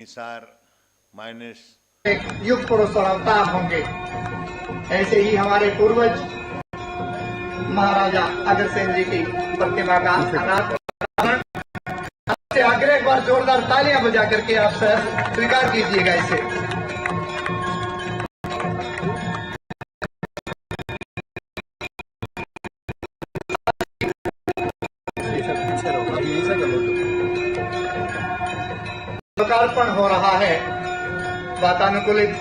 Nisar minus एक युग पुरुष और अवतार होंगे। ऐसे ही हमारे पूर्वज महाराजा अग्रसेन जी की प्रतिमा का अनावरण से आग्रह एक बार जोरदार तालियां बजा करके आप स्वीकार कीजिएगा इसे। लोकार्पण हो रहा है, वातानुकूलित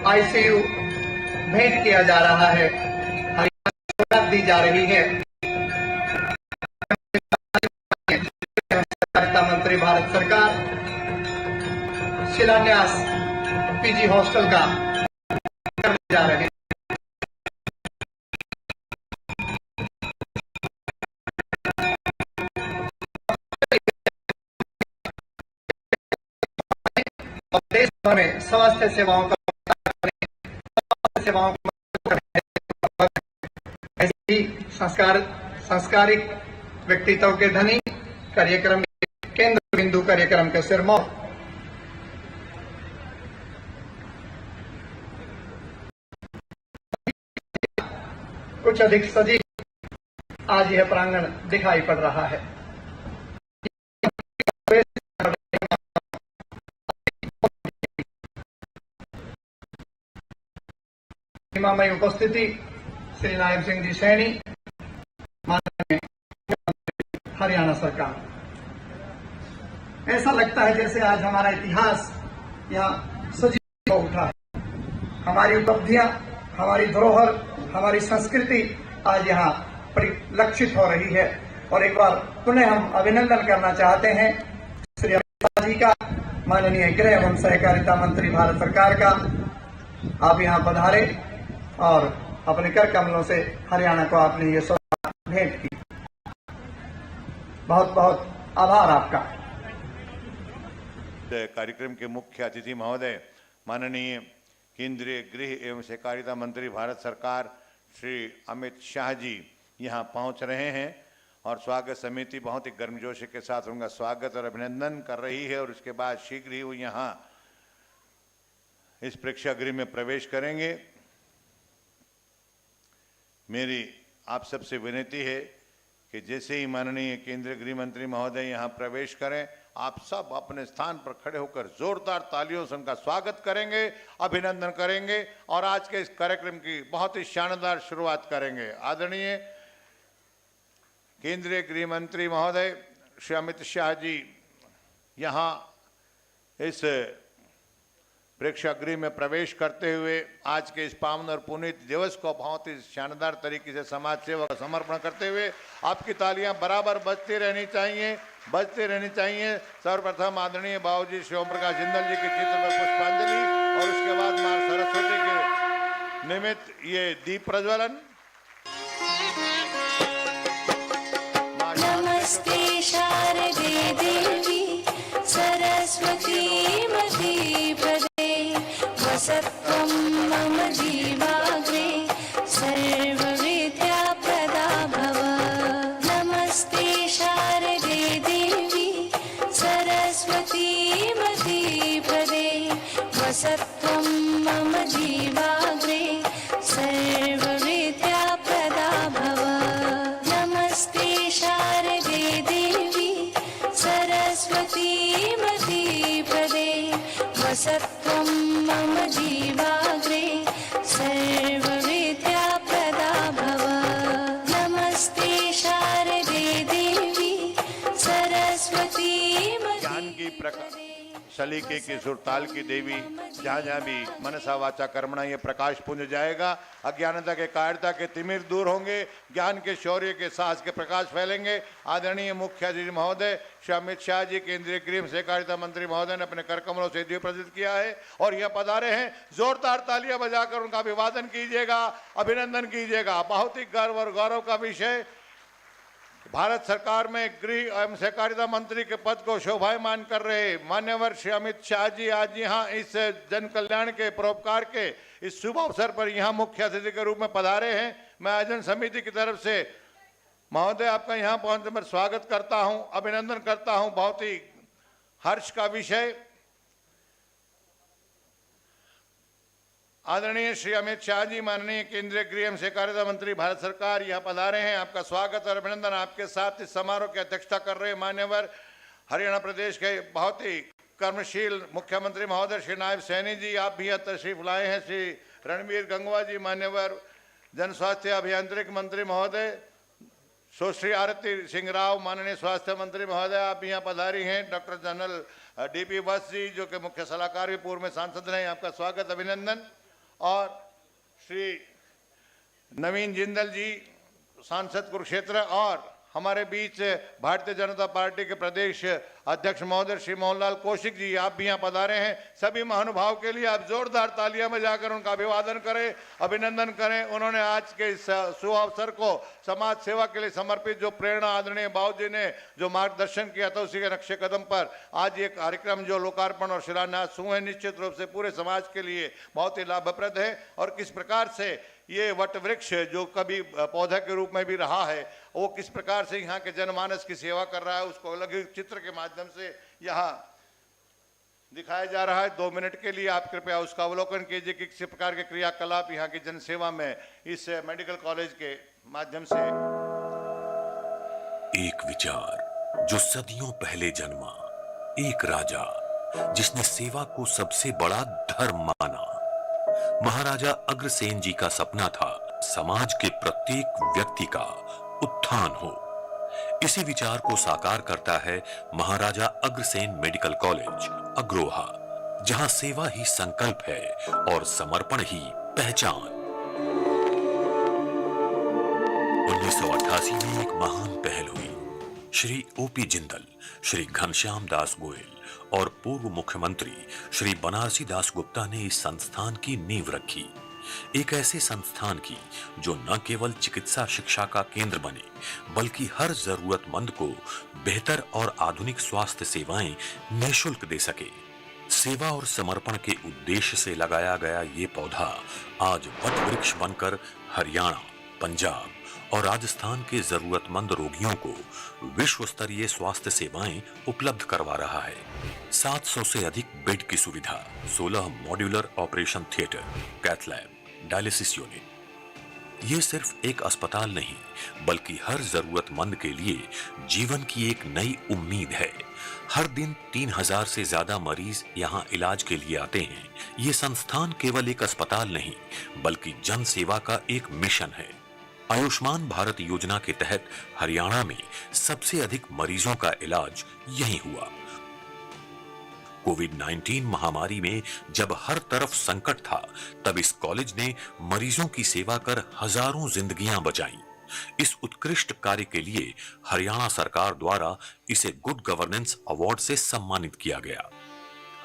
आईसीयू भेंट किया जा रहा है, हरियाणा दी जा रही है। सहकारिता मंत्री भारत सरकार शिलान्यास पीजी हॉस्टल का करने जा रहे हैं। और देश भर में स्वास्थ्य सेवाओं का ऐसी संस्कारिक व्यक्तित्व के धनी कार्यक्रम केंद्र बिंदु कार्यक्रम के सिरमौर कुछ अधिक सजीव आज यह प्रांगण दिखाई पड़ रहा है। महिमामय उपस्थिति श्री नायब सिंह जी सैनी, माननीय हरियाणा सरकार। ऐसा लगता है जैसे आज हमारा इतिहास यहाँ सजीव हो उठा है। हमारी उपलब्धियां, हमारी धरोहर, हमारी संस्कृति आज यहाँ परिलक्षित हो रही है। और एक बार पुनः हम अभिनंदन करना चाहते हैं श्री अमित शाह जी का, माननीय गृह एवं सहकारिता मंत्री भारत सरकार का। आप यहाँ पधारे और अपने कर कमलों से हरियाणा को आपने ये सौगात भेंट की। बहुत बहुत आभार आपका। कार्यक्रम के मुख्य अतिथि महोदय माननीय केंद्रीय गृह एवं सहकारिता मंत्री भारत सरकार श्री अमित शाह जी यहाँ पहुँच रहे हैं और स्वागत समिति बहुत ही गर्मजोशी के साथ उनका स्वागत और अभिनंदन कर रही है। और उसके बाद शीघ्र ही वो यहाँ इस प्रेक्षागृह में प्रवेश करेंगे। मेरी आप सबसे विनती है कि जैसे ही माननीय केंद्रीय गृह मंत्री महोदय यहाँ प्रवेश करें, आप सब अपने स्थान पर खड़े होकर जोरदार तालियों से उनका स्वागत करेंगे, अभिनंदन करेंगे और आज के इस कार्यक्रम की बहुत ही शानदार शुरुआत करेंगे। आदरणीय केंद्रीय गृह मंत्री महोदय श्री अमित शाह जी यहाँ इस प्रेक्षागृह में प्रवेश करते हुए आज के इस पावन और पुनीत दिवस को बहुत ही शानदार तरीके से समाज सेवा का समर्पण करते हुए आपकी तालियां बराबर बजती रहनी चाहिए। सर्वप्रथम आदरणीय बाबूजी श्री ओम प्रकाश जिंदल जी के चित्र पर पुष्पांजलि और उसके बाद मां सरस्वती के निमित्त ये दीप प्रज्वलन। नमस्ते शारदे देवी सरस्वती मती वसत्वं मम जीवाग्रे सर्वविद्याप्रदा भव। नमस्ते शारदे देवी सरस्वती मतीपदे वसत्वं मम जीवाग्रे सर्वविद्याप्रदा भव। नमस्ते शारदे देवी सरस्वती मतीपदे वसत्वं मम जीवाग्रे सर्वविद्याप्रदा भव। नमस्ते शारदे देवी सरस्वती ज्ञान की सलीके की सुरताल की देवी, जहाँ जहाँ भी मनसा वाचा कर्मणा ये प्रकाश पुंज जाएगा, अज्ञानता के कायरता के तिमिर दूर होंगे, ज्ञान के शौर्य के साहस के प्रकाश फैलेंगे। आदरणीय मुख्य अतिथि महोदय श्री अमित शाह जी केंद्रीय गृह सहकारिता मंत्री महोदय ने अपने कर कमलों से दीप प्रज्वलित किया है और यह पधारे हैं। जोरदार तालियां बजाकर उनका अभिवादन कीजिएगा, अभिनंदन कीजिएगा। बहुत ही गर्व और गौरव का विषय, भारत सरकार में गृह एवं सहकारिता मंत्री के पद को शोभायमान कर रहे मान्यवर श्री अमित शाह जी आज यहाँ इस जन कल्याण के परोपकार के इस शुभ अवसर पर यहाँ मुख्य अतिथि के रूप में पधारे हैं। मैं आयोजन समिति की तरफ से महोदय आपका यहाँ पहुंचने पर स्वागत करता हूँ, अभिनंदन करता हूँ। बहुत ही हर्ष का विषय आदरणीय श्री अमित शाह जी, माननीय केंद्रीय गृह एवं सहकारिता मंत्री भारत सरकार यहाँ पधारे हैं। आपका स्वागत और अभिनंदन। आपके साथ इस समारोह की अध्यक्षता कर रहे मान्यवर हरियाणा प्रदेश के बहुत ही कर्मशील मुख्यमंत्री महोदय श्री नायब सैनी जी, आप भी यहाँ तशरीफ लाए हैं। श्री रणबीर गंगवा जी, मान्यवर जन स्वास्थ्य अभियांत्रिक मंत्री महोदय, सुश्री आरती सिंह राव, माननीय स्वास्थ्य मंत्री महोदय, आप भी यहाँ पधारी हैं। डॉक्टर जनरल डीपी वत्स जी, जो कि मुख्य सलाहकार भी पूर्व में सांसद रहे, आपका स्वागत अभिनंदन। और श्री नवीन जिंदल जी, सांसद कुरुक्षेत्र, और हमारे बीच भारतीय जनता पार्टी के प्रदेश अध्यक्ष महोदय श्री मोहनलाल कौशिक जी, आप भी यहाँ पधारे हैं। सभी महानुभाव के लिए आप जोरदार तालियां बजाकर उनका अभिवादन करें, अभिनंदन करें। उन्होंने आज के इस शुभ अवसर को समाज सेवा के लिए समर्पित जो प्रेरणा आदरणीय बाबू जी ने जो मार्गदर्शन किया था, उसी के नक्शे कदम पर आज ये कार्यक्रम जो लोकार्पण और शिलान्यास हुए, निश्चित रूप से पूरे समाज के लिए बहुत ही लाभप्रद है। और किस प्रकार से ये वट वृक्ष जो कभी पौधा के रूप में भी रहा है, वो किस प्रकार से यहाँ के जनमानस की सेवा कर रहा है, उसको अलग ही चित्र के माध्यम से यहाँ दिखाया जा रहा है। 2 मिनट के लिए आप कृपया उसका अवलोकन कीजिए कि किस प्रकार के क्रियाकलाप यहाँ की जनसेवा में इस मेडिकल कॉलेज के माध्यम से। एक विचार जो सदियों पहले जन्मा, एक राजा जिसने सेवा को सबसे बड़ा धर्म माना। महाराजा अग्रसेन जी का सपना था समाज के प्रत्येक व्यक्ति का उत्थान हो। इसी विचार को साकार करता है महाराजा अग्रसेन मेडिकल कॉलेज अग्रोहा, जहां सेवा ही संकल्प है और समर्पण ही पहचान। 1988 में एक महान पहल हुई। श्री ओपी जिंदल, श्री घनश्याम दास गोयल और पूर्व मुख्यमंत्री श्री बनारसी दास गुप्ता ने इस संस्थान की नींव रखी। एक ऐसे संस्थान की जो न केवल चिकित्सा शिक्षा का केंद्र बने, बल्कि हर जरूरतमंद को बेहतर और आधुनिक स्वास्थ्य सेवाएं निःशुल्क दे सके। सेवा और समर्पण के उद्देश्य से लगाया गया ये पौधा आज वट वृक्ष बनकर हरियाणा, पंजाब और राजस्थान के जरूरतमंद रोगियों को विश्व स्तरीय स्वास्थ्य सेवाएं उपलब्ध करवा रहा है। 700 से अधिक बेड की सुविधा, 16 modular operation theatre, cath lab, dialysis unit. ये सिर्फ एक अस्पताल नहीं, बल्कि हर जरूरतमंद के लिए जीवन की एक नई उम्मीद है। हर दिन 3000 से ज्यादा मरीज यहाँ इलाज के लिए आते हैं। ये संस्थान केवल एक अस्पताल नहीं, बल्कि जन सेवा का एक मिशन है। आयुष्मान भारत योजना के तहत हरियाणा में सबसे अधिक मरीजों का इलाज यहीं हुआ। कोविड-19 महामारी में जब हर तरफ संकट था, तब इस कॉलेज ने मरीजों की सेवा कर हजारों जिंदगियां बचाईं। इस उत्कृष्ट कार्य के लिए हरियाणा सरकार द्वारा इसे गुड गवर्नेंस अवार्ड से सम्मानित किया गया।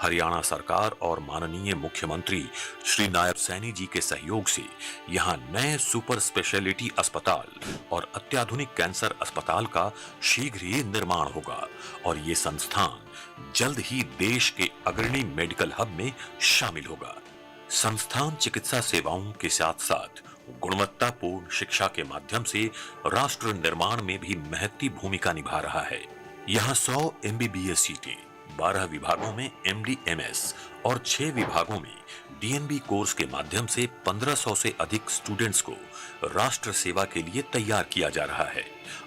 हरियाणा सरकार और माननीय मुख्यमंत्री श्री नायब सैनी जी के सहयोग से यहाँ नए सुपर स्पेशलिटी अस्पताल और अत्याधुनिक कैंसर अस्पताल का शीघ्र ही निर्माण होगा और ये संस्थान जल्द ही देश के अग्रणी मेडिकल हब में शामिल होगा। संस्थान चिकित्सा सेवाओं के साथ साथ गुणवत्तापूर्ण शिक्षा के माध्यम से राष्ट्र निर्माण में भी महत्वपूर्ण भूमिका निभा रहा है। यहाँ 100 MBBS सीटें, 12 विभागों में MD MS और 6 विभागों में DNB कोर्स के माध्यम से 1500 से अधिक स्टूडेंट्स को राष्ट्र सेवा के लिए तैयार किया जा रहा है।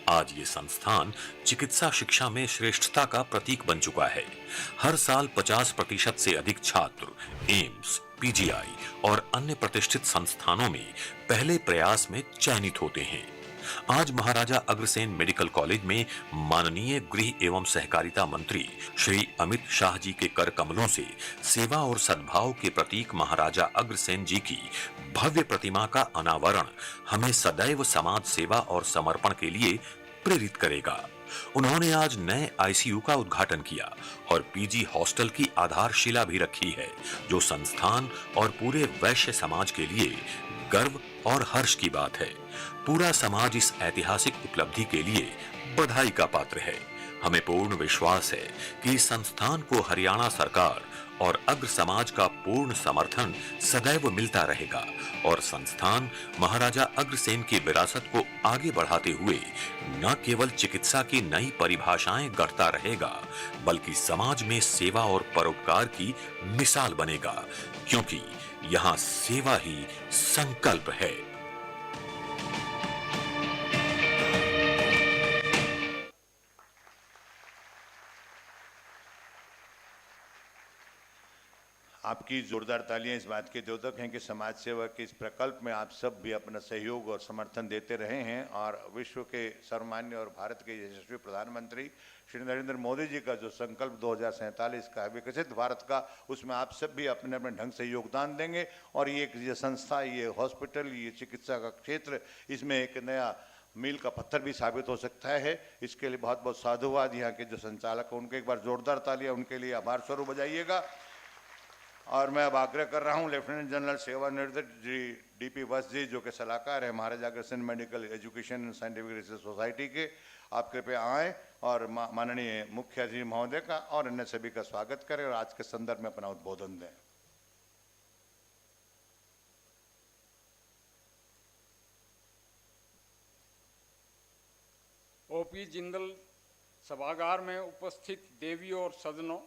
आज ये संस्थान चिकित्सा शिक्षा में श्रेष्ठता का प्रतीक बन चुका है। हर साल 50% से अधिक छात्र एम्स, PGI और अन्य प्रतिष्ठित संस्थानों में पहले प्रयास में चयनित होते हैं। आज महाराजा अग्रसेन मेडिकल कॉलेज में माननीय गृह एवं सहकारिता मंत्री श्री अमित शाह जी के कर कमलों से सेवा और सद्भाव के प्रतीक महाराजा अग्रसेन जी की भव्य प्रतिमा का अनावरण हमें सदैव समाज सेवा और समर्पण के लिए प्रेरित करेगा। उन्होंने आज नए ICU का उद्घाटन किया और PG हॉस्टल की आधारशिला भी रखी है, जो संस्थान और पूरे वैश्य समाज के लिए गर्व और हर्ष की बात है। पूरा समाज इस ऐतिहासिक उपलब्धि के लिए बधाई का पात्र है। हमें पूर्ण विश्वास है कि इस संस्थान को हरियाणा सरकार और अग्र समाज का पूर्ण समर्थन सदैव मिलता रहेगा और संस्थान महाराजा अग्रसेन की विरासत को आगे बढ़ाते हुए न केवल चिकित्सा की नई परिभाषाएं गढ़ता रहेगा, बल्कि समाज में सेवा और परोपकार की मिसाल बनेगा, क्योंकि यहाँ सेवा ही संकल्प है। आपकी जोरदार तालियां इस बात के द्योतक हैं कि समाज सेवा के इस प्रकल्प में आप सब भी अपना सहयोग और समर्थन देते रहे हैं और विश्व के सर्वमान्य और भारत के यशस्वी प्रधानमंत्री श्री नरेंद्र मोदी जी का जो संकल्प 2047 का है विकसित भारत का, उसमें आप सब भी अपने अपने ढंग से योगदान देंगे और ये संस्था, ये हॉस्पिटल, ये चिकित्सा का क्षेत्र, इसमें एक नया मील का पत्थर भी साबित हो सकता है। इसके लिए बहुत बहुत साधुवाद यहाँ के जो संचालक हैं उनके एक बार जोरदार तालियां उनके लिए आभार स्वरूप बजाइएगा। और मैं अब आग्रह कर रहा हूं लेफ्टिनेंट जनरल सेवानिवृत्त जी डीपी वत्स जी, जो कि सलाहकार है Maharaja Agrasen medical education and scientific research society के, आप कृपया आएँ और माननीय मुख्य अतिथि महोदय का और अन्य सभी का स्वागत करें और आज के संदर्भ में अपना उद्बोधन दें। ओपी जिंदल सभागार में उपस्थित देवियों और सज्जनों,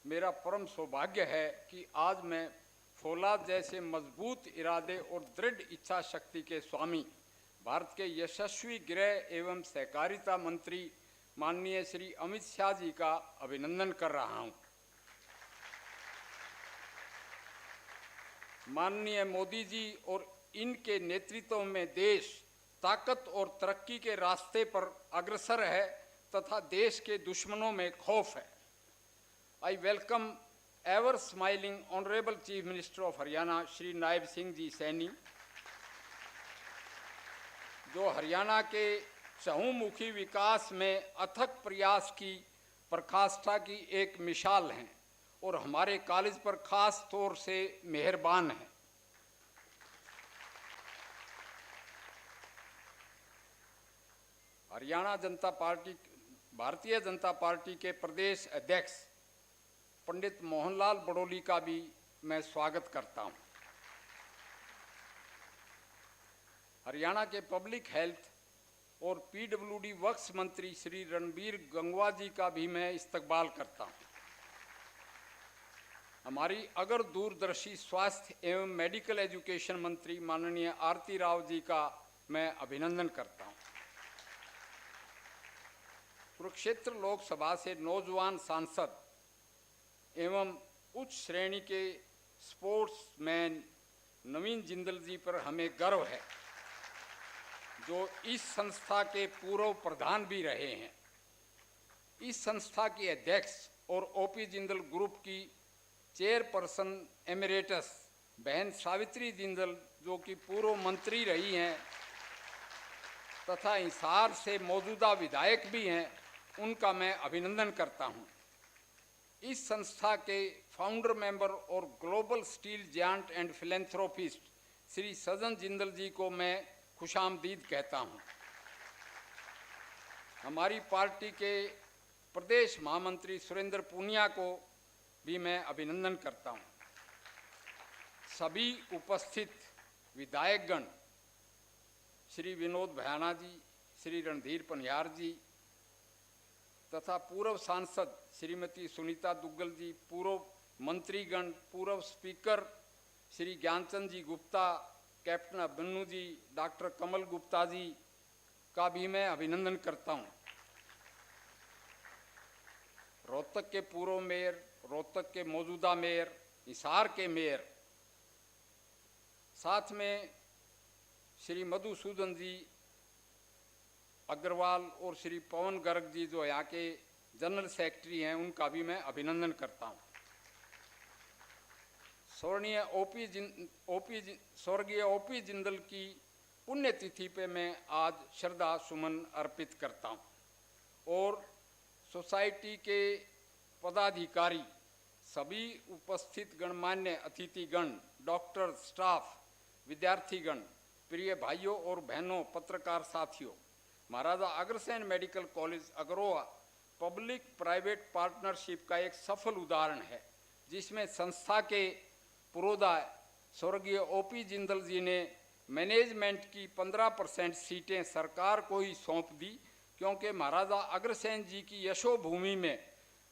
मेरा परम सौभाग्य है कि आज मैं फौलाद जैसे मजबूत इरादे और दृढ़ इच्छा शक्ति के स्वामी भारत के यशस्वी गृह एवं सहकारिता मंत्री माननीय श्री अमित शाह जी का अभिनंदन कर रहा हूं। माननीय मोदी जी और इनके नेतृत्व में देश ताकत और तरक्की के रास्ते पर अग्रसर है तथा देश के दुश्मनों में खौफ है। I welcome ever smiling Honorable Chief Minister of Haryana Shri Nayab Singh ji Saini, जो हरियाणा के चहुमुखी विकास में अथक प्रयास की प्रकाष्ठा की एक मिसाल हैं और हमारे कॉलेज पर खास तौर से मेहरबान हैं। हरियाणा जनता पार्टी, भारतीय जनता पार्टी के प्रदेश अध्यक्ष पंडित मोहनलाल बड़ोली का भी मैं स्वागत करता हूं। हरियाणा के पब्लिक हेल्थ और पीडब्ल्यूडी वर्क्स मंत्री श्री रणबीर गंगवा जी का भी मैं इस्तकबाल करता हूं। हमारी अगर दूरदर्शी स्वास्थ्य एवं मेडिकल एजुकेशन मंत्री माननीय आरती राव जी का मैं अभिनंदन करता हूं। कुरुक्षेत्र लोकसभा से नौजवान सांसद एवं उच्च श्रेणी के स्पोर्ट्समैन नवीन जिंदल जी पर हमें गर्व है, जो इस संस्था के पूर्व प्रधान भी रहे हैं। इस संस्था की अध्यक्ष और ओपी जिंदल ग्रुप की चेयरपर्सन एमिरेटस बहन सावित्री जिंदल, जो कि पूर्व मंत्री रही हैं तथा हिसार से मौजूदा विधायक भी हैं, उनका मैं अभिनंदन करता हूं। इस संस्था के फाउंडर मेंबर और global steel giant and philanthropist Shri Sajjan Jindal ji को मैं खुशामदीद कहता हूं। हमारी पार्टी के प्रदेश महामंत्री सुरेंद्र पूनिया को भी मैं अभिनंदन करता हूं। सभी उपस्थित विधायकगण श्री विनोद भयाना जी, श्री रणधीर पनियार जी तथा पूर्व सांसद श्रीमती सुनीता दुग्गल जी, पूर्व मंत्रीगण, पूर्व स्पीकर श्री ज्ञानचंद जी गुप्ता, कैप्टन अभिमन्यु जी, डॉक्टर कमल गुप्ता जी का भी मैं अभिनंदन करता हूं। रोहतक के पूर्व मेयर, रोहतक के मौजूदा मेयर, हिसार के मेयर, साथ में श्री मधुसूदन जी अग्रवाल और श्री पवन गर्ग जी, जो यहाँ के जनरल सेक्रेटरी हैं, उनका भी मैं अभिनंदन करता हूँ। स्वर्गीय ओपी जिंदल की पुण्यतिथि पे मैं आज श्रद्धा सुमन अर्पित करता हूँ और सोसाइटी के पदाधिकारी, सभी उपस्थित गणमान्य अतिथिगण, डॉक्टर, स्टाफ, विद्यार्थीगण, प्रिय भाइयों और बहनों, पत्रकार साथियों, Maharaja Agrasen medical college Agroha public private partnership का एक सफल उदाहरण है, जिसमें संस्था के पुरोधा स्वर्गीय ओपी जिंदल जी ने मैनेजमेंट की 15% सीटें सरकार को ही सौंप दी, क्योंकि महाराजा अग्रसेन जी की यशोभूमि में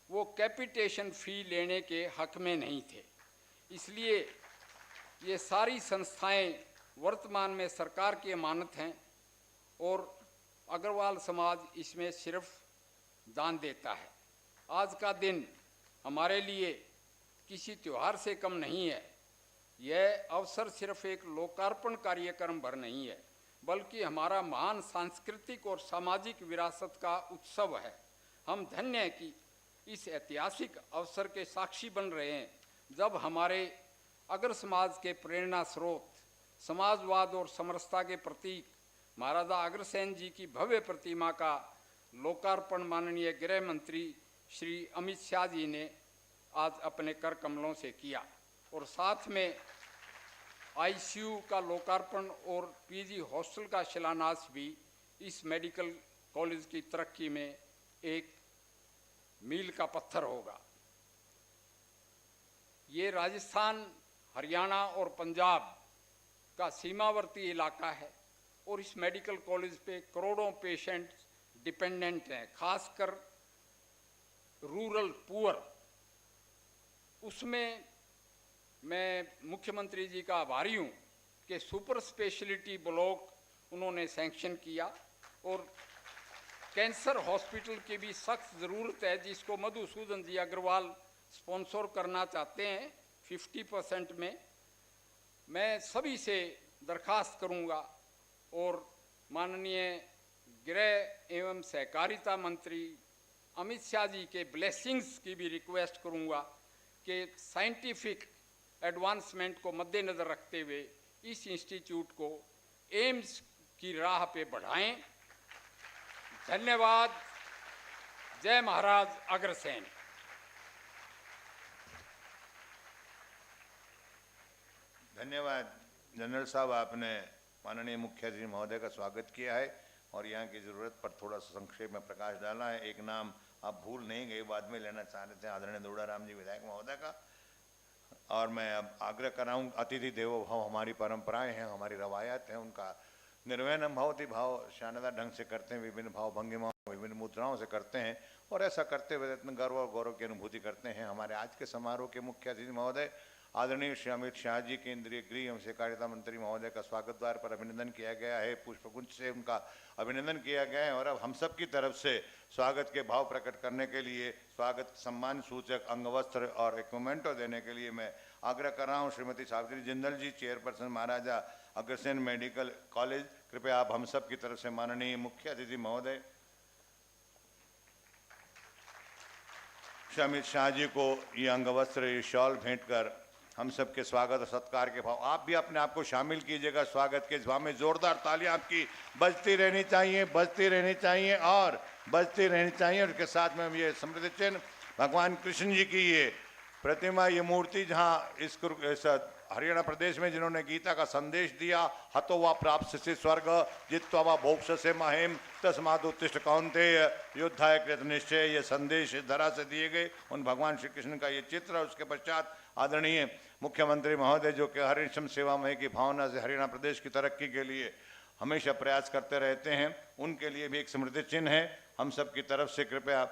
वो कैपिटेशन फी लेने के हक में नहीं थे। इसलिए ये सारी संस्थाएं वर्तमान में सरकार की अमानत हैं और अग्रवाल समाज इसमें सिर्फ दान देता है। आज का दिन हमारे लिए किसी त्यौहार से कम नहीं है। यह अवसर सिर्फ एक लोकार्पण कार्यक्रम भर नहीं है, बल्कि हमारा महान सांस्कृतिक और सामाजिक विरासत का उत्सव है। हम धन्य हैं कि इस ऐतिहासिक अवसर के साक्षी बन रहे हैं, जब हमारे अग्र समाज के प्रेरणा स्रोत, समाजवाद और समरसता के प्रतीक महाराजा अग्रसेन जी की भव्य प्रतिमा का लोकार्पण माननीय गृह मंत्री श्री अमित शाह जी ने आज अपने कर कमलों से किया, और साथ में आईसीयू का लोकार्पण और पीजी हॉस्टल का शिलान्यास भी इस मेडिकल कॉलेज की तरक्की में एक मील का पत्थर होगा। ये राजस्थान, हरियाणा और पंजाब का सीमावर्ती इलाका है और इस मेडिकल कॉलेज पे करोड़ों पेशेंट डिपेंडेंट हैं, खासकर रूरल पुअर। उसमें मैं मुख्यमंत्री जी का आभारी हूँ कि सुपर स्पेशलिटी ब्लॉक उन्होंने सैंक्शन किया, और कैंसर हॉस्पिटल की भी सख्त ज़रूरत है, जिसको मधुसूदन जी अग्रवाल स्पॉन्सर करना चाहते हैं 50% में। मैं सभी से दरखास्त करूंगा और माननीय गृह एवं सहकारिता मंत्री अमित शाह जी के ब्लेसिंग्स की भी रिक्वेस्ट करूंगा कि साइंटिफिक एडवांसमेंट को मद्देनज़र रखते हुए इस इंस्टीट्यूट को एम्स की राह पे बढ़ाएं। धन्यवाद। जय महाराज अग्रसेन। धन्यवाद जनरल साहब, आपने माननीय मुख्य अतिथि महोदय का स्वागत किया है और यहाँ की ज़रूरत पर थोड़ा सा संक्षेप में प्रकाश डाला है। एक नाम आप भूल नहीं गए, बाद में लेना चाह रहे थे, आदरणीय दुड़ाराम जी विधायक महोदय का। और मैं अब आग्रह कर रहा हूँ, अतिथि देवो भव हमारी परंपराएं हैं, हमारी रवायत है, उनका निर्वहन हम भवती भाव शानदार ढंग से करते हैं, विभिन्न भाव भंगिमाओं, विभिन्न मुद्राओं से करते हैं, और ऐसा करते हुए इतना गर्व और गौरव की अनुभूति करते हैं। हमारे आज के समारोह के मुख्य अतिथि महोदय आदरणीय श्री अमित शाह जी, केंद्रीय गृह एवं सहकारिता मंत्री महोदय का स्वागत द्वार पर अभिनंदन किया गया है, पुष्पगुच्छ से उनका अभिनंदन किया गया है। और अब हम सब की तरफ से स्वागत के भाव प्रकट करने के लिए स्वागत सम्मान सूचक अंगवस्त्र और इक्विपमेंटो देने के लिए मैं आग्रह कर रहा हूँ श्रीमती सावित्री जिंदल जी, चेयरपर्सन महाराजा अग्रसेन मेडिकल कॉलेज। कृपया आप हम सब की तरफ से माननीय मुख्य अतिथि महोदय श्री अमित शाह जी को ये अंगवस्त्र, ये शॉल भेंट कर हम सब के स्वागत और सत्कार के भाव। आप भी अपने आप को शामिल कीजिएगा स्वागत के भाव में। जोरदार तालियां आपकी बजती रहनी चाहिए, बजती रहनी चाहिए और बजती रहनी चाहिए। और उसके साथ में हम ये स्मृति चिन्ह भगवान कृष्ण जी की ये प्रतिमा, ये मूर्ति, जहाँ इस हरियाणा प्रदेश में जिन्होंने गीता का संदेश दिया, हतो वा प्राप्त से स्वर्ग जित्वा वा भोक्ष से महेम तस्मात् उत्तिष्ठ कौन्तेय युद्धाय कृत निश्चय, ये संदेश इस धरा से दिए गए उन भगवान श्री कृष्ण का ये चित्र। उसके पश्चात आदरणीय मुख्यमंत्री महोदय, जो कि हरिश्रम सेवामय की भावना से हरियाणा प्रदेश की तरक्की के लिए हमेशा प्रयास करते रहते हैं, उनके लिए भी एक स्मृति चिन्ह है हम सब की तरफ से। कृपया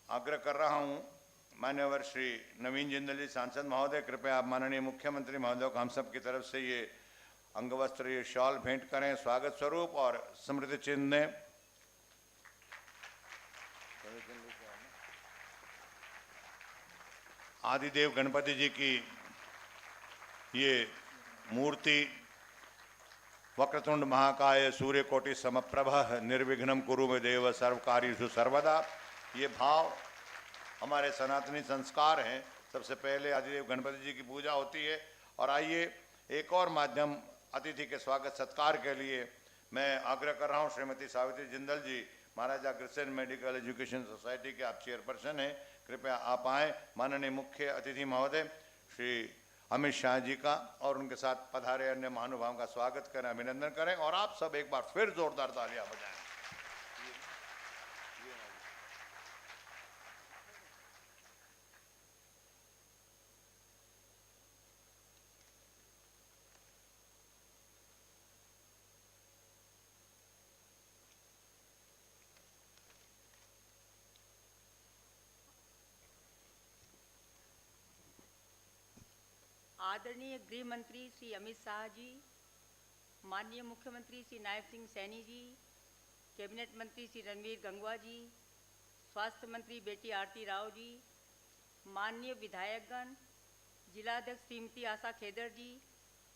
आग्रह कर रहा हूं मान्यवर श्री नवीन जिंदल जी सांसद महोदय, कृपया आप माननीय मुख्यमंत्री महोदय को हम सब की तरफ से ये अंगवस्त्र, ये शॉल भेंट करें स्वागत स्वरूप और स्मृति चिन्ह दें। आदिदेव गणपति जी की ये मूर्ति, वक्रतुंड महाकाय सूर्यकोटि समप्रभ निर्विघ्नं कुरु मे देव सर्वकार्येषु सर्वदा, ये भाव हमारे सनातनी संस्कार हैं। सबसे पहले आदिदेव गणपति जी की पूजा होती है। और आइए एक और माध्यम अतिथि के स्वागत सत्कार के लिए मैं आग्रह कर रहा हूँ श्रीमती सावित्री जिंदल जी, महाराजा अग्रसेन मेडिकल एजुकेशन सोसाइटी के आप चेयरपर्सन हैं, कृपया आप आएँ। माननीय मुख्य अतिथि महोदय श्री अमित शाह जी का और उनके साथ पधारे अन्य महानुभावों का स्वागत करें, अभिनंदन करें और आप सब एक बार फिर जोरदार तालियां बजाएं। आदरणीय गृह मंत्री श्री अमित शाह जी, माननीय मुख्यमंत्री श्री नायब सिंह सैनी जी, कैबिनेट मंत्री श्री रणवीर गंगवा जी, स्वास्थ्य मंत्री बेटी आरती राव जी, माननीय विधायकगण, जिलाध्यक्ष श्रीमती आशा खेदर जी,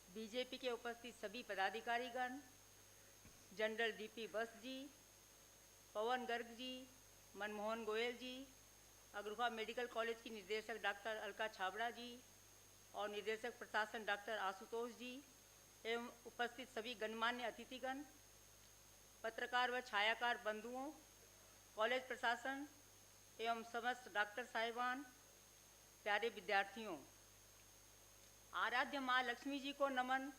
बीजेपी के उपस्थित सभी पदाधिकारीगण, जनरल डीपी बस जी, पवन गर्ग जी, मनमोहन गोयल जी, अग्रवा मेडिकल कॉलेज की निदेशक डॉक्टर अलका छाबड़ा जी और निदेशक प्रशासन डॉक्टर आशुतोष जी एवं उपस्थित सभी गणमान्य अतिथिगण, पत्रकार व छायाकार बंधुओं, कॉलेज प्रशासन एवं समस्त डॉक्टर साहिबान, प्यारे विद्यार्थियों, आराध्य माँ लक्ष्मी जी को नमन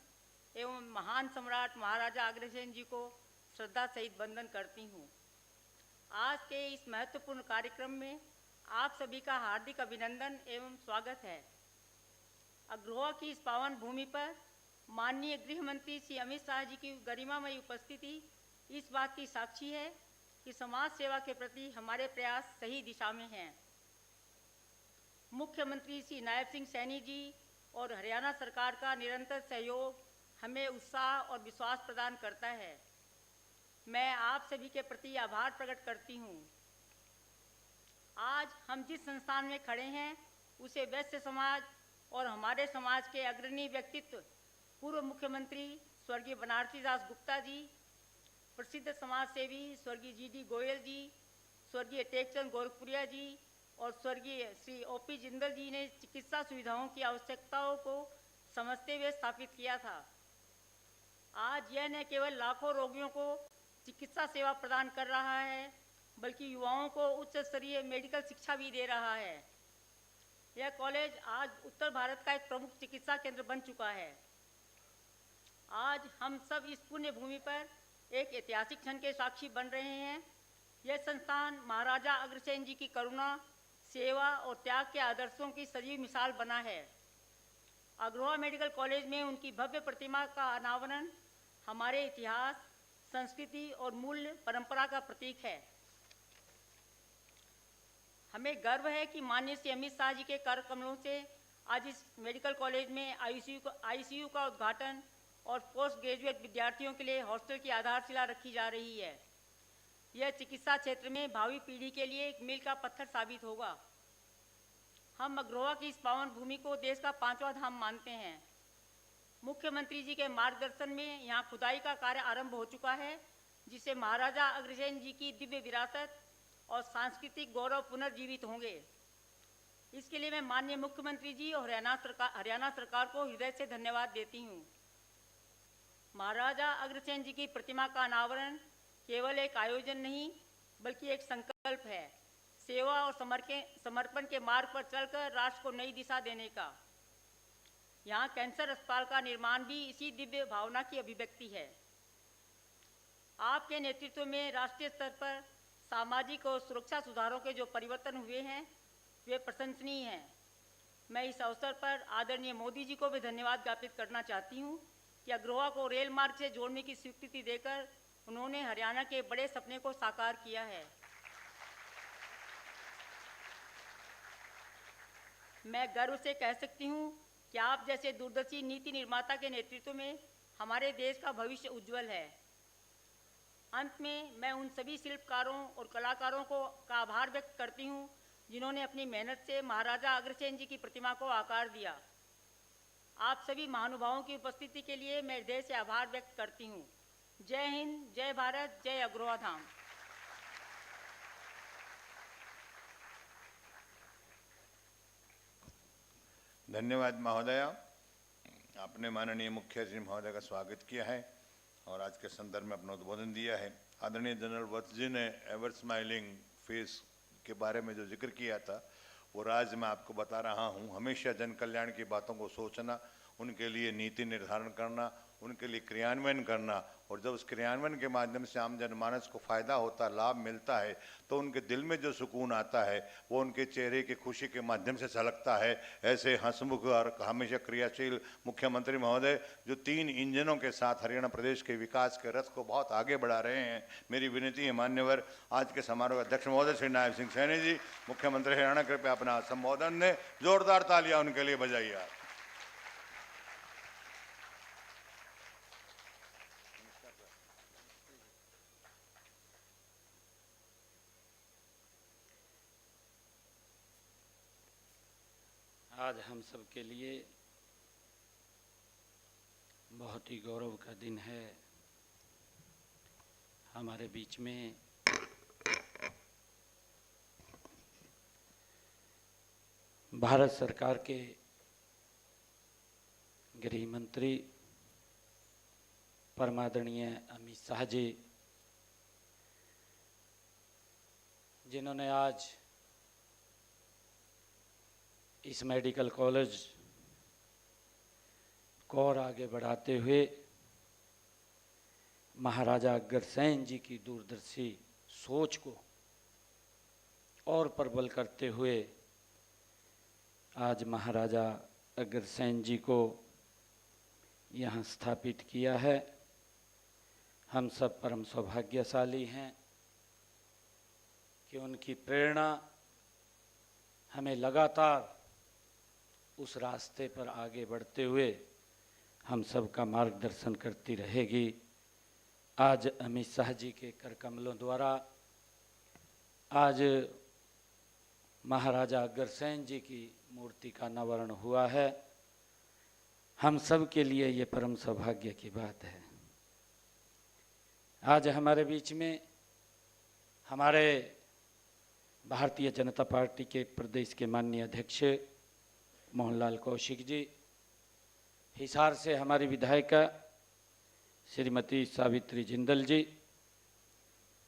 एवं महान सम्राट महाराजा अग्रसेन जी को श्रद्धा सहित वंदन करती हूँ। आज के इस महत्वपूर्ण कार्यक्रम में आप सभी का हार्दिक अभिनंदन एवं स्वागत है। अग्रवा की इस पावन भूमि पर माननीय गृह मंत्री श्री अमित शाह जी की गरिमामयी उपस्थिति इस बात की साक्षी है कि समाज सेवा के प्रति हमारे प्रयास सही दिशा में हैं। मुख्यमंत्री श्री नायब सिंह सैनी जी और हरियाणा सरकार का निरंतर सहयोग हमें उत्साह और विश्वास प्रदान करता है। मैं आप सभी के प्रति आभार प्रकट करती हूँ। आज हम जिस संस्थान में खड़े हैं उसे वैश्य समाज और हमारे समाज के अग्रणी व्यक्तित्व पूर्व मुख्यमंत्री स्वर्गीय बनारसी दास गुप्ता जी, प्रसिद्ध समाज सेवी स्वर्गीय जीडी गोयल जी, स्वर्गीय टेकचंद गोरखपुरिया जी और स्वर्गीय श्री ओपी जिंदल जी ने चिकित्सा सुविधाओं की आवश्यकताओं को समझते हुए स्थापित किया था। आज यह न केवल लाखों रोगियों को चिकित्सा सेवा प्रदान कर रहा है बल्कि युवाओं को उच्च स्तरीय मेडिकल शिक्षा भी दे रहा है। यह कॉलेज आज उत्तर भारत का एक प्रमुख चिकित्सा केंद्र बन चुका है। आज हम सब इस पुण्य भूमि पर एक ऐतिहासिक क्षण के साक्षी बन रहे हैं। यह संस्थान महाराजा अग्रसेन जी की करुणा, सेवा और त्याग के आदर्शों की सजीव मिसाल बना है। अग्रवा मेडिकल कॉलेज में उनकी भव्य प्रतिमा का अनावरण हमारे इतिहास, संस्कृति और मूल्य परंपरा का प्रतीक है। हमें गर्व है कि माननीय श्री अमित शाह जी के कर कमलों से आज इस मेडिकल कॉलेज में आईसीयू का उद्घाटन और पोस्ट ग्रेजुएट विद्यार्थियों के लिए हॉस्टल की आधारशिला रखी जा रही है। यह चिकित्सा क्षेत्र में भावी पीढ़ी के लिए एक मील का पत्थर साबित होगा। हम अग्रवा की इस पावन भूमि को देश का 5वां धाम मानते हैं। मुख्यमंत्री जी के मार्गदर्शन में यहाँ खुदाई का कार्य आरंभ हो चुका है, जिससे महाराजा अग्रसेन जी की दिव्य विरासत और सांस्कृतिक गौरव पुनर्जीवित होंगे। इसके लिए मैं माननीय मुख्यमंत्री जी और हरियाणा सरकार को हृदय से धन्यवाद देती हूँ। महाराजा अग्रसेन जी की प्रतिमा का अनावरण केवल एक आयोजन नहीं बल्कि एक संकल्प है, सेवा और समर्पण के मार्ग पर चलकर राष्ट्र को नई दिशा देने का। यहाँ कैंसर अस्पताल का निर्माण भी इसी दिव्य भावना की अभिव्यक्ति है। आपके नेतृत्व में राष्ट्रीय स्तर पर सामाजिक और सुरक्षा सुधारों के जो परिवर्तन हुए हैं वे प्रशंसनीय हैं। मैं इस अवसर पर आदरणीय मोदी जी को भी धन्यवाद ज्ञापित करना चाहती हूँ कि अग्रवा को रेल मार्ग से जोड़ने की स्वीकृति देकर उन्होंने हरियाणा के बड़े सपने को साकार किया है। मैं गर्व से कह सकती हूँ कि आप जैसे दूरदर्शी नीति निर्माता के नेतृत्व में हमारे देश का भविष्य उज्जवल है। अंत में मैं उन सभी शिल्पकारों और कलाकारों का आभार व्यक्त करती हूँ जिन्होंने अपनी मेहनत से महाराजा अग्रसेन जी की प्रतिमा को आकार दिया। आप सभी महानुभावों की उपस्थिति के लिए मैं हृदय से आभार व्यक्त करती हूँ। जय हिंद, जय भारत, जय अग्रवा धाम। धन्यवाद महोदया। आपने माननीय मुख्यमंत्री महोदय का स्वागत किया है और आज के संदर्भ में अपना उद्बोधन दिया है। आदरणीय जनरल वत्स जी ने एवर स्माइलिंग फेस के बारे में जो जिक्र किया था वो राज मैं आपको बता रहा हूँ। हमेशा जन कल्याण की बातों को सोचना, उनके लिए नीति निर्धारण करना, उनके लिए क्रियान्वयन करना और जब उस क्रियान्वयन के माध्यम से आम जनमानस को फ़ायदा होता, लाभ मिलता है तो उनके दिल में जो सुकून आता है वो उनके चेहरे की खुशी के माध्यम से झलकता है। ऐसे हंसमुख और हमेशा क्रियाशील मुख्यमंत्री महोदय जो 3 इंजनों के साथ हरियाणा प्रदेश के विकास के रथ को बहुत आगे बढ़ा रहे हैं। मेरी विनती है मान्यवर आज के समारोह अध्यक्ष महोदय श्री नायब सिंह सैनी जी, मुख्यमंत्री हरियाणा, कृपया अपना संबोधन ने जोरदार तालियां उनके लिए बजाइए। आज हम सब के लिए बहुत ही गौरव का दिन है। हमारे बीच में भारत सरकार के गृह मंत्री परमादरणीय अमित शाह जी, जिन्होंने आज इस मेडिकल कॉलेज को और आगे बढ़ाते हुए महाराजा अग्रसेन जी की दूरदर्शी सोच को और प्रबल करते हुए आज महाराजा अग्रसेन जी को यहाँ स्थापित किया है। हम सब परम सौभाग्यशाली हैं कि उनकी प्रेरणा हमें लगातार उस रास्ते पर आगे बढ़ते हुए हम सब का मार्गदर्शन करती रहेगी। आज अमित शाह जी के कर कमलों द्वारा आज महाराजा अग्रसेन जी की मूर्ति का अनावरण हुआ है। हम सब के लिए ये परम सौभाग्य की बात है। आज हमारे बीच में हमारे भारतीय जनता पार्टी के प्रदेश के माननीय अध्यक्ष मोहनलाल कौशिक जी, हिसार से हमारी विधायिका श्रीमती सावित्री जिंदल जी,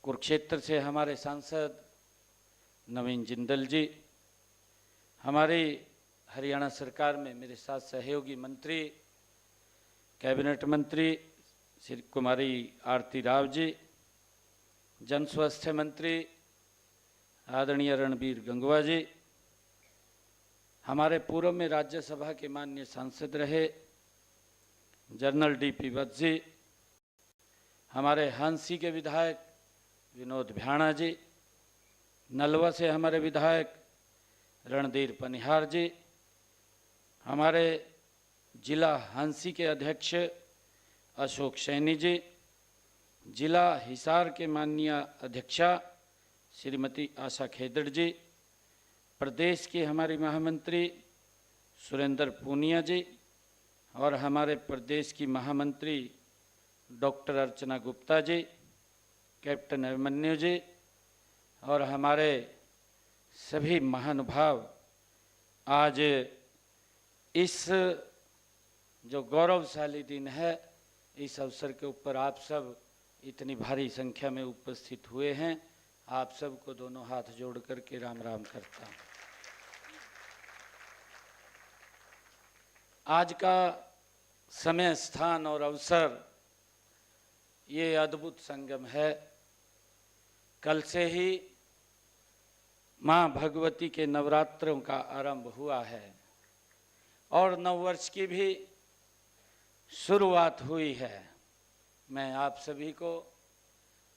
कुरुक्षेत्र से हमारे सांसद नवीन जिंदल जी, हमारी हरियाणा सरकार में मेरे साथ सहयोगी मंत्री कैबिनेट मंत्री श्री कुमारी आरती राव जी, जन स्वास्थ्य मंत्री आदरणीय रणबीर गंगवा जी, हमारे पूर्व में राज्यसभा के माननीय सांसद रहे जनरल डीपी वत्स जी, हमारे हांसी के विधायक विनोद भ्याणा जी, नलवा से हमारे विधायक रणधीर पनिहार जी, हमारे जिला हांसी के अध्यक्ष अशोक सैनी जी, जिला हिसार के माननीय अध्यक्षा श्रीमती आशा खेदड़ जी, प्रदेश के हमारी महामंत्री सुरेंद्र पूनिया जी और हमारे प्रदेश की महामंत्री डॉक्टर अर्चना गुप्ता जी, कैप्टन अभिमन्यु जी और हमारे सभी महानुभाव आज इस जो गौरवशाली दिन है, इस अवसर के ऊपर आप सब इतनी भारी संख्या में उपस्थित हुए हैं। आप सबको दोनों हाथ जोड़ करके राम राम करता हूँ। आज का समय, स्थान और अवसर ये अद्भुत संगम है। कल से ही माँ भगवती के नवरात्रों का आरंभ हुआ है और नववर्ष की भी शुरुआत हुई है। मैं आप सभी को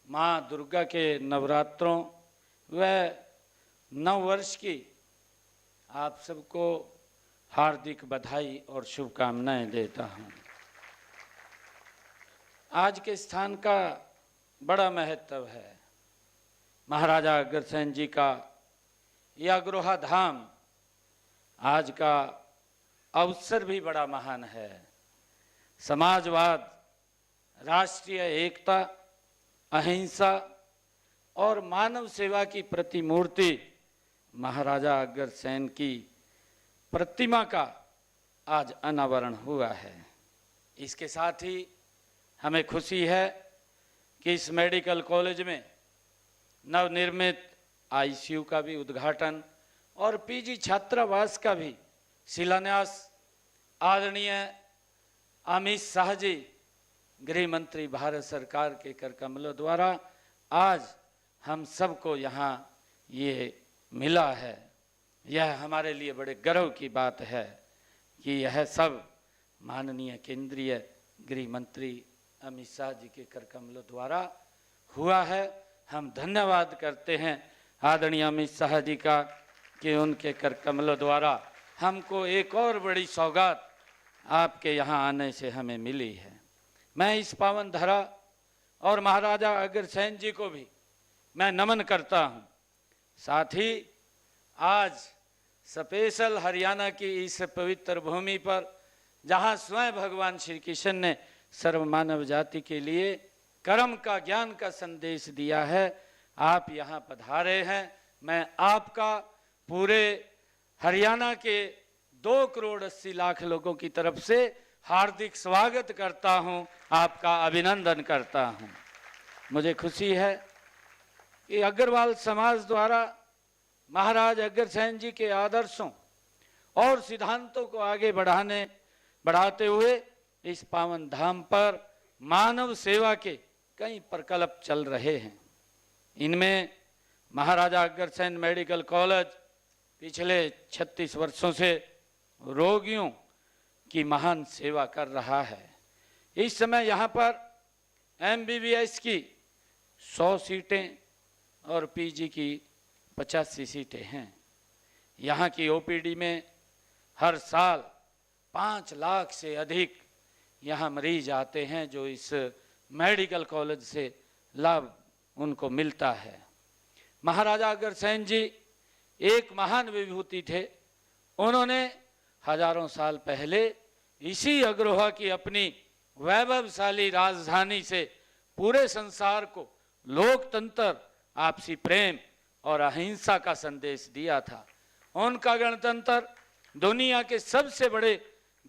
माँ दुर्गा के नवरात्रों व नववर्ष की आप सबको हार्दिक बधाई और शुभकामनाएं देता हूँ। आज के स्थान का बड़ा महत्व है। महाराजा अग्रसेन जी का यह अग्रोहा धाम, आज का अवसर भी बड़ा महान है। समाजवाद, राष्ट्रीय एकता, अहिंसा और मानव सेवा की प्रतिमूर्ति महाराजा अग्रसेन की प्रतिमा का आज अनावरण हुआ है। इसके साथ ही हमें खुशी है कि इस मेडिकल कॉलेज में नवनिर्मित आईसीयू का भी उद्घाटन और पीजी छात्रावास का भी शिलान्यास आदरणीय अमित शाह जी, गृह मंत्री भारत सरकार के कर कमलों द्वारा आज हम सबको यहाँ ये मिला है। यह हमारे लिए बड़े गर्व की बात है कि यह सब माननीय केंद्रीय गृह मंत्री अमित शाह जी के कर कमलों द्वारा हुआ है। हम धन्यवाद करते हैं आदरणीय अमित शाह जी का कि उनके कर कमलों द्वारा हमको एक और बड़ी सौगात आपके यहाँ आने से हमें मिली है। मैं इस पावन धरा और महाराजा अग्रसेन जी को भी मैं नमन करता हूँ। साथ ही आज स्पेशल हरियाणा की इस पवित्र भूमि पर जहाँ स्वयं भगवान श्री कृष्ण ने सर्व मानव जाति के लिए कर्म का ज्ञान का संदेश दिया है, आप यहाँ पधारे हैं। मैं आपका पूरे हरियाणा के 2 करोड़ 80 लाख लोगों की तरफ से हार्दिक स्वागत करता हूँ, आपका अभिनंदन करता हूँ। मुझे खुशी है कि अग्रवाल समाज द्वारा महाराज अग्रसेन जी के आदर्शों और सिद्धांतों को आगे बढ़ाते हुए इस पावन धाम पर मानव सेवा के कई प्रकल्प चल रहे हैं। इनमें महाराजा अग्रसेन मेडिकल कॉलेज पिछले 36 वर्षों से रोगियों की महान सेवा कर रहा है। इस समय यहाँ पर MBBS की 100 सीटें और PG की 85 सीटें हैं। यहाँ की OPD में हर साल 5 लाख से अधिक यहाँ मरीज आते हैं, जो इस मेडिकल कॉलेज से लाभ उनको मिलता है। महाराजा अग्रसेन जी एक महान विभूति थे। उन्होंने हजारों साल पहले इसी अग्रोहा की अपनी वैभवशाली राजधानी से पूरे संसार को लोकतंत्र, आपसी प्रेम और अहिंसा का संदेश दिया था। उनका गणतंत्र दुनिया के सबसे बड़े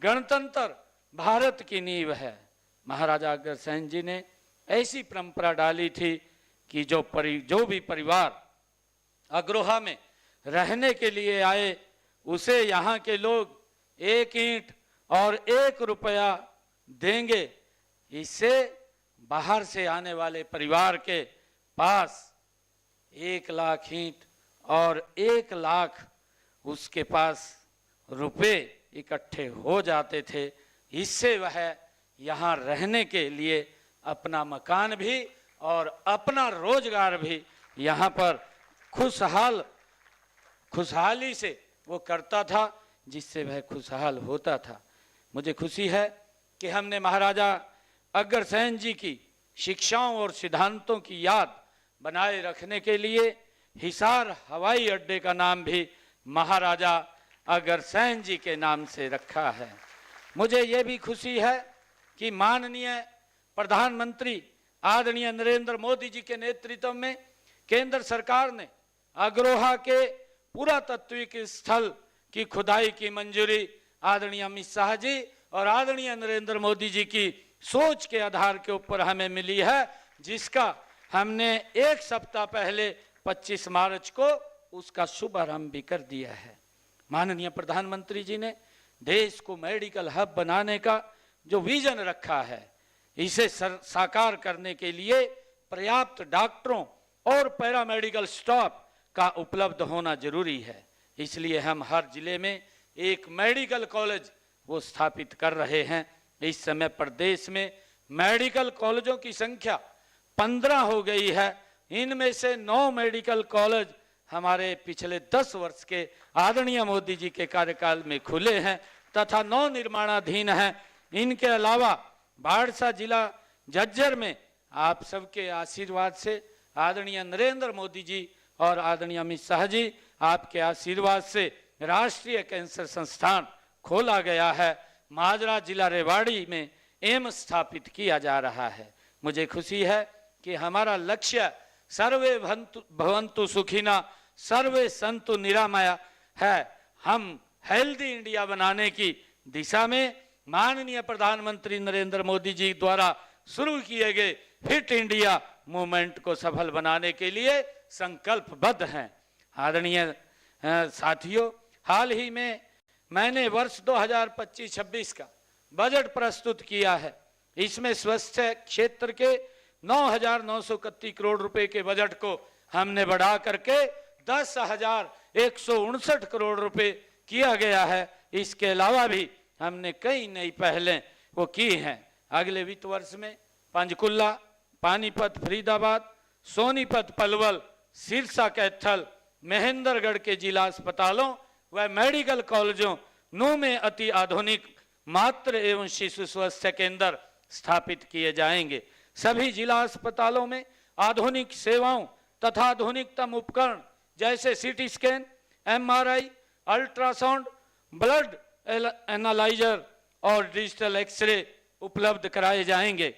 गणतंत्र भारत की नींव है। महाराजा अग्रसेन जी ने ऐसी परंपरा डाली थी कि जो भी परिवार अग्रोहा में रहने के लिए आए, उसे यहाँ के लोग 1 ईंट और 1 रुपया देंगे। इससे बाहर से आने वाले परिवार के पास 1 लाख ईंट और 1 लाख उसके पास रुपए इकट्ठे हो जाते थे। इससे वह यहाँ रहने के लिए अपना मकान भी और अपना रोजगार भी यहाँ पर खुशहाली से वो करता था, जिससे वह खुशहाल होता था। मुझे खुशी है कि हमने महाराजा अग्रसेन जी की शिक्षाओं और सिद्धांतों की याद बनाए रखने के लिए हिसार हवाई अड्डे का नाम भी महाराजा अग्रसेन जी के नाम से रखा है। मुझे ये भी खुशी है कि माननीय प्रधानमंत्री आदरणीय नरेंद्र मोदी जी के नेतृत्व में केंद्र सरकार ने अग्रोहा के पुरातत्विक स्थल की खुदाई की मंजूरी आदरणीय अमित शाह जी और आदरणीय नरेंद्र मोदी जी की सोच के आधार के ऊपर हमें मिली है, जिसका हमने 1 सप्ताह पहले 25 मार्च को उसका शुभारंभ भी कर दिया है। माननीय प्रधानमंत्री जी ने देश को मेडिकल हब बनाने का जो विजन रखा है, इसे साकार करने के लिए पर्याप्त डॉक्टरों और पैरामेडिकल स्टाफ का उपलब्ध होना जरूरी है। इसलिए हम हर जिले में एक मेडिकल कॉलेज वो स्थापित कर रहे हैं। इस समय प्रदेश में मेडिकल कॉलेजों की संख्या 15 हो गई है। इनमें से 9 मेडिकल कॉलेज हमारे पिछले 10 वर्ष के आदरणीय मोदी जी के कार्यकाल में खुले हैं तथा 9 निर्माणाधीन हैं। इनके अलावा बाड़सा जिला झज्जर में आप सबके आशीर्वाद से आदरणीय नरेंद्र मोदी जी और आदरणीय अमित शाह जी आपके आशीर्वाद से राष्ट्रीय कैंसर संस्थान खोला गया है। माजरा जिला रेवाड़ी में एम्स स्थापित किया जा रहा है। मुझे खुशी है कि हमारा लक्ष्य सर्वे भवन्तु सुखिना सर्वे संतु निरामया है। हम हेल्दी इंडिया बनाने की दिशा में माननीय प्रधानमंत्री नरेंद्र मोदी जी द्वारा शुरू किए गए फिट इंडिया मूवमेंट को सफल बनाने के लिए संकल्पबद्ध हैं। आदरणीय साथियों, हाल ही में मैंने वर्ष 2025-26 का बजट प्रस्तुत किया है। इसमें स्वास्थ्य क्षेत्र के 9,931 करोड़ रुपए के बजट को हमने बढ़ा करके 10,159 करोड़ रुपए किया गया है। इसके अलावा भी हमने कई नई पहलें वो की हैं। अगले वित्त वर्ष में पंचकुला, पानीपत, फरीदाबाद, सोनीपत, पलवल, सिरसा, कैथल, महेंद्रगढ़ के जिला अस्पतालों व मेडिकल कॉलेजों नू में अति आधुनिक मातृ एवं शिशु स्वास्थ्य केंद्र स्थापित किए जाएंगे। सभी जिला अस्पतालों में आधुनिक सेवाओं तथा आधुनिकतम उपकरण जैसे CT scan, MRI, ultrasound, blood analyser और डिजिटल एक्सरे उपलब्ध कराए जाएंगे।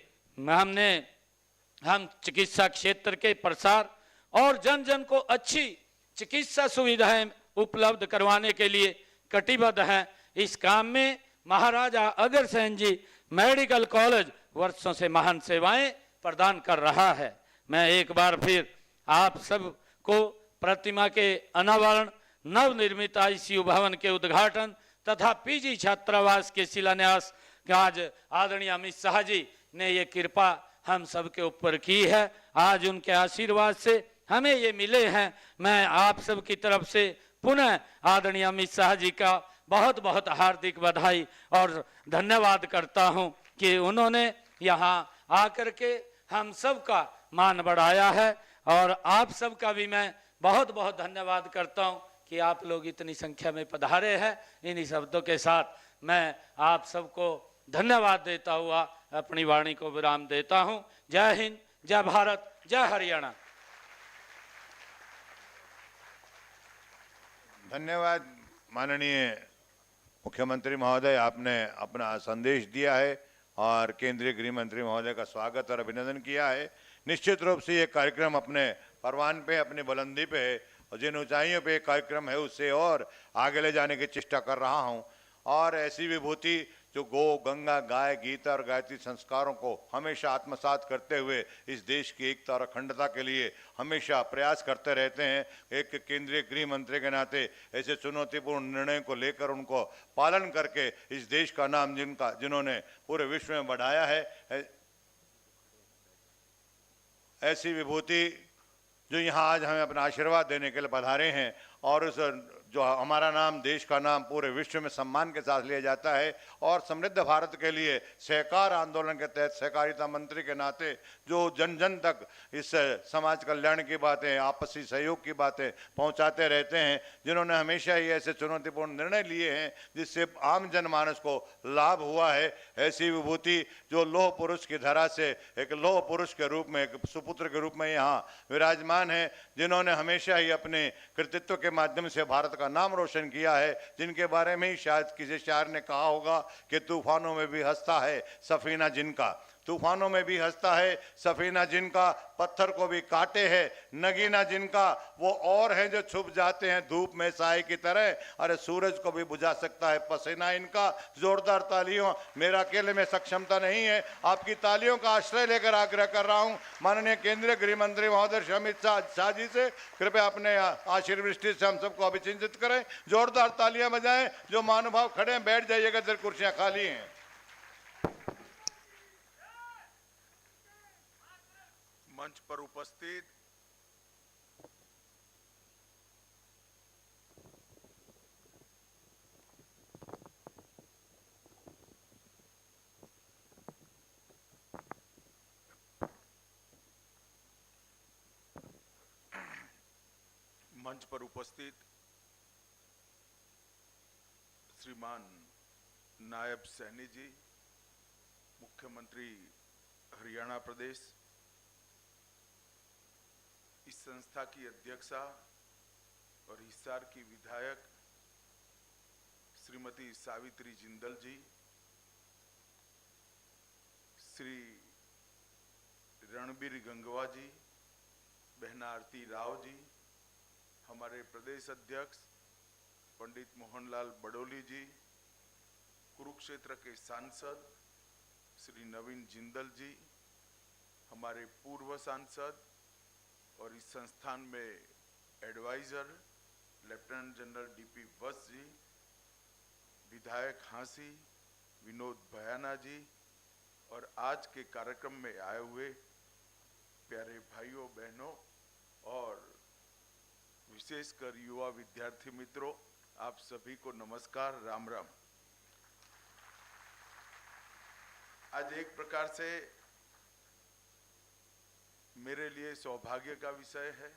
हम चिकित्सा क्षेत्र के प्रसार और जन जन को अच्छी चिकित्सा सुविधाएं उपलब्ध करवाने के लिए कटिबद्ध हैं। इस काम में महाराजा अग्रसेन जी मेडिकल कॉलेज वर्षों से महान सेवाएं प्रदान कर रहा है। मैं एक बार फिर आप सब को प्रतिमा के अनावरण, नवनिर्मित आईसीयू भवन के उद्घाटन तथा पीजी छात्रावास के शिलान्यास आज आदरणीय अमित शाह जी ने ये कृपा हम सब के ऊपर की है। आज उनके आशीर्वाद से हमें ये मिले हैं। मैं आप सब की तरफ से पुनः आदरणीय अमित शाह जी का बहुत बहुत हार्दिक बधाई और धन्यवाद करता हूं कि उन्होंने यहाँ आकर के हम सब का मान बढ़ाया है। और आप सब का भी मैं बहुत बहुत धन्यवाद करता हूं कि आप लोग इतनी संख्या में पधारे हैं। इन्हीं शब्दों के साथ मैं आप सबको धन्यवाद देता हुआ अपनी वाणी को विराम देता हूं। जय हिंद, जय भारत, जय हरियाणा। धन्यवाद माननीय मुख्यमंत्री महोदय, आपने अपना संदेश दिया है और केंद्रीय गृह मंत्री महोदय का स्वागत और अभिनंदन किया है। निश्चित रूप से ये कार्यक्रम अपने परवान पे, अपनी बुलंदी पे है और जिन ऊंचाइयों पे कार्यक्रम है उससे और आगे ले जाने की चेष्टा कर रहा हूं। और ऐसी विभूति जो गो, गंगा, गाय, गीता और गायत्री संस्कारों को हमेशा आत्मसात करते हुए इस देश की एकता और अखंडता के लिए हमेशा प्रयास करते रहते हैं। एक केंद्रीय गृह मंत्री के नाते ऐसे चुनौतीपूर्ण निर्णय को लेकर उनको पालन करके इस देश का नाम जिन्होंने पूरे विश्व में बढ़ाया है, ऐसी विभूति जो यहाँ आज हमें अपना आशीर्वाद देने के लिए पधारे हैं और उस जो हमारा नाम, देश का नाम पूरे विश्व में सम्मान के साथ लिया जाता है। और समृद्ध भारत के लिए सहकार आंदोलन के तहत सहकारिता मंत्री के नाते जो जन जन तक इस समाज कल्याण की बातें, आपसी सहयोग की बातें पहुंचाते रहते हैं, जिन्होंने हमेशा ही ऐसे चुनौतीपूर्ण निर्णय लिए हैं जिससे आम जनमानस को लाभ हुआ है, ऐसी विभूति जो लौह पुरुष की धरा से एक लौह पुरुष के रूप में, एक सुपुत्र के रूप में यहाँ विराजमान है, जिन्होंने हमेशा ही अपने कृतित्व के माध्यम से भारत का नाम रोशन किया है, जिनके बारे में ही शायद किसी शायर ने कहा होगा कि तूफानों में भी हंसता है सफीना जिनका, तूफानों में भी हंसता है सफीना जिनका, पत्थर को भी काटे है नगीना जिनका, वो और हैं जो छुप जाते हैं धूप में साए की तरह, अरे सूरज को भी बुझा सकता है पसीना इनका। जोरदार तालियों, मेरा अकेले में सक्षमता नहीं है, आपकी तालियों का आश्रय लेकर आग्रह कर रहा हूं माननीय केंद्रीय गृह मंत्री महोदय श्री अमित शाह जी से, कृपया अपने आशीर्वृष्टि से हम सबको अभिचिंतित करें। जोरदार तालियां बजाएं। जो महानुभाव खड़े हैं बैठ जाइएगा, इधर कुर्सियां खाली हैं। मंच पर उपस्थित श्रीमान नायब सैनी जी, मुख्यमंत्री हरियाणा प्रदेश, इस संस्था की अध्यक्षा और हिसार की विधायक श्रीमती सावित्री जिंदल जी, श्री रणबीर गंगवा जी, बहना आरती राव जी, हमारे प्रदेश अध्यक्ष पंडित मोहनलाल बडोली जी, कुरुक्षेत्र के सांसद श्री नवीन जिंदल जी, हमारे पूर्व सांसद और इस संस्थान में एडवाइजर लेफ्टिनेंट जनरल डीपी वत्स जी, विधायक हांसी विनोद भयाना जी, और आज के कार्यक्रम में आए हुए प्यारे भाइयों बहनों और विशेषकर युवा विद्यार्थी मित्रों, आप सभी को नमस्कार, राम राम। आज एक प्रकार से मेरे लिए सौभाग्य का विषय है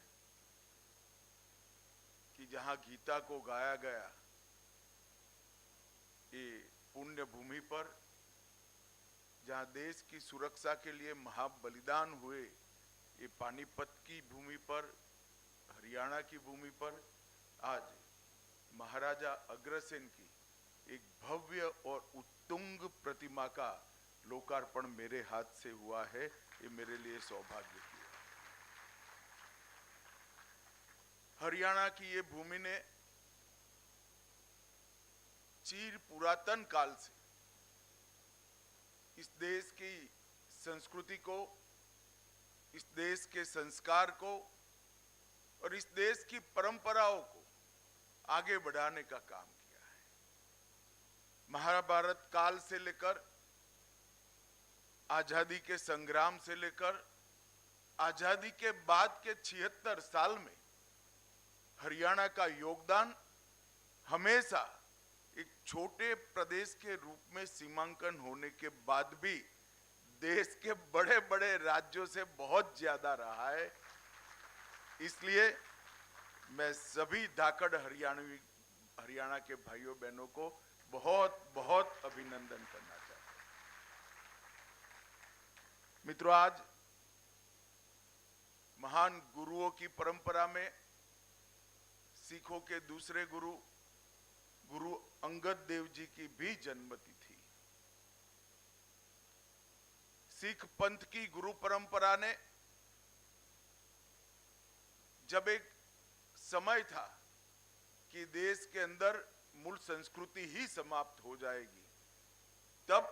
कि जहां गीता को गाया गया, ये पुण्य भूमि पर, जहां देश की सुरक्षा के लिए महाबलिदान हुए, ये पानीपत की भूमि पर, हरियाणा की भूमि पर आज महाराजा अग्रसेन की एक भव्य और उत्तुंग प्रतिमा का लोकार्पण मेरे हाथ से हुआ है। ये मेरे लिए सौभाग्य की है। हरियाणा की ये भूमि ने चीर पुरातन काल से इस देश की संस्कृति को, इस देश के संस्कार को और इस देश की परंपराओं को आगे बढ़ाने का काम किया है। महाभारत काल से लेकर आजादी के संग्राम से लेकर आजादी के बाद के 76 साल में हरियाणा का योगदान हमेशा एक छोटे प्रदेश के रूप में सीमांकन होने के बाद भी देश के बड़े बड़े राज्यों से बहुत ज्यादा रहा है। इसलिए मैं सभी धाकड़ हरियाणा के भाइयों बहनों को बहुत बहुत अभिनंदन करना चाहता हूं। मित्रों, आज महान गुरुओं की परंपरा में सिखों के दूसरे गुरु गुरु अंगद देव जी की भी जन्मतिथि थी। सिख पंथ की गुरु परंपरा ने जब एक समय था कि देश के अंदर मूल संस्कृति ही समाप्त हो जाएगी, तब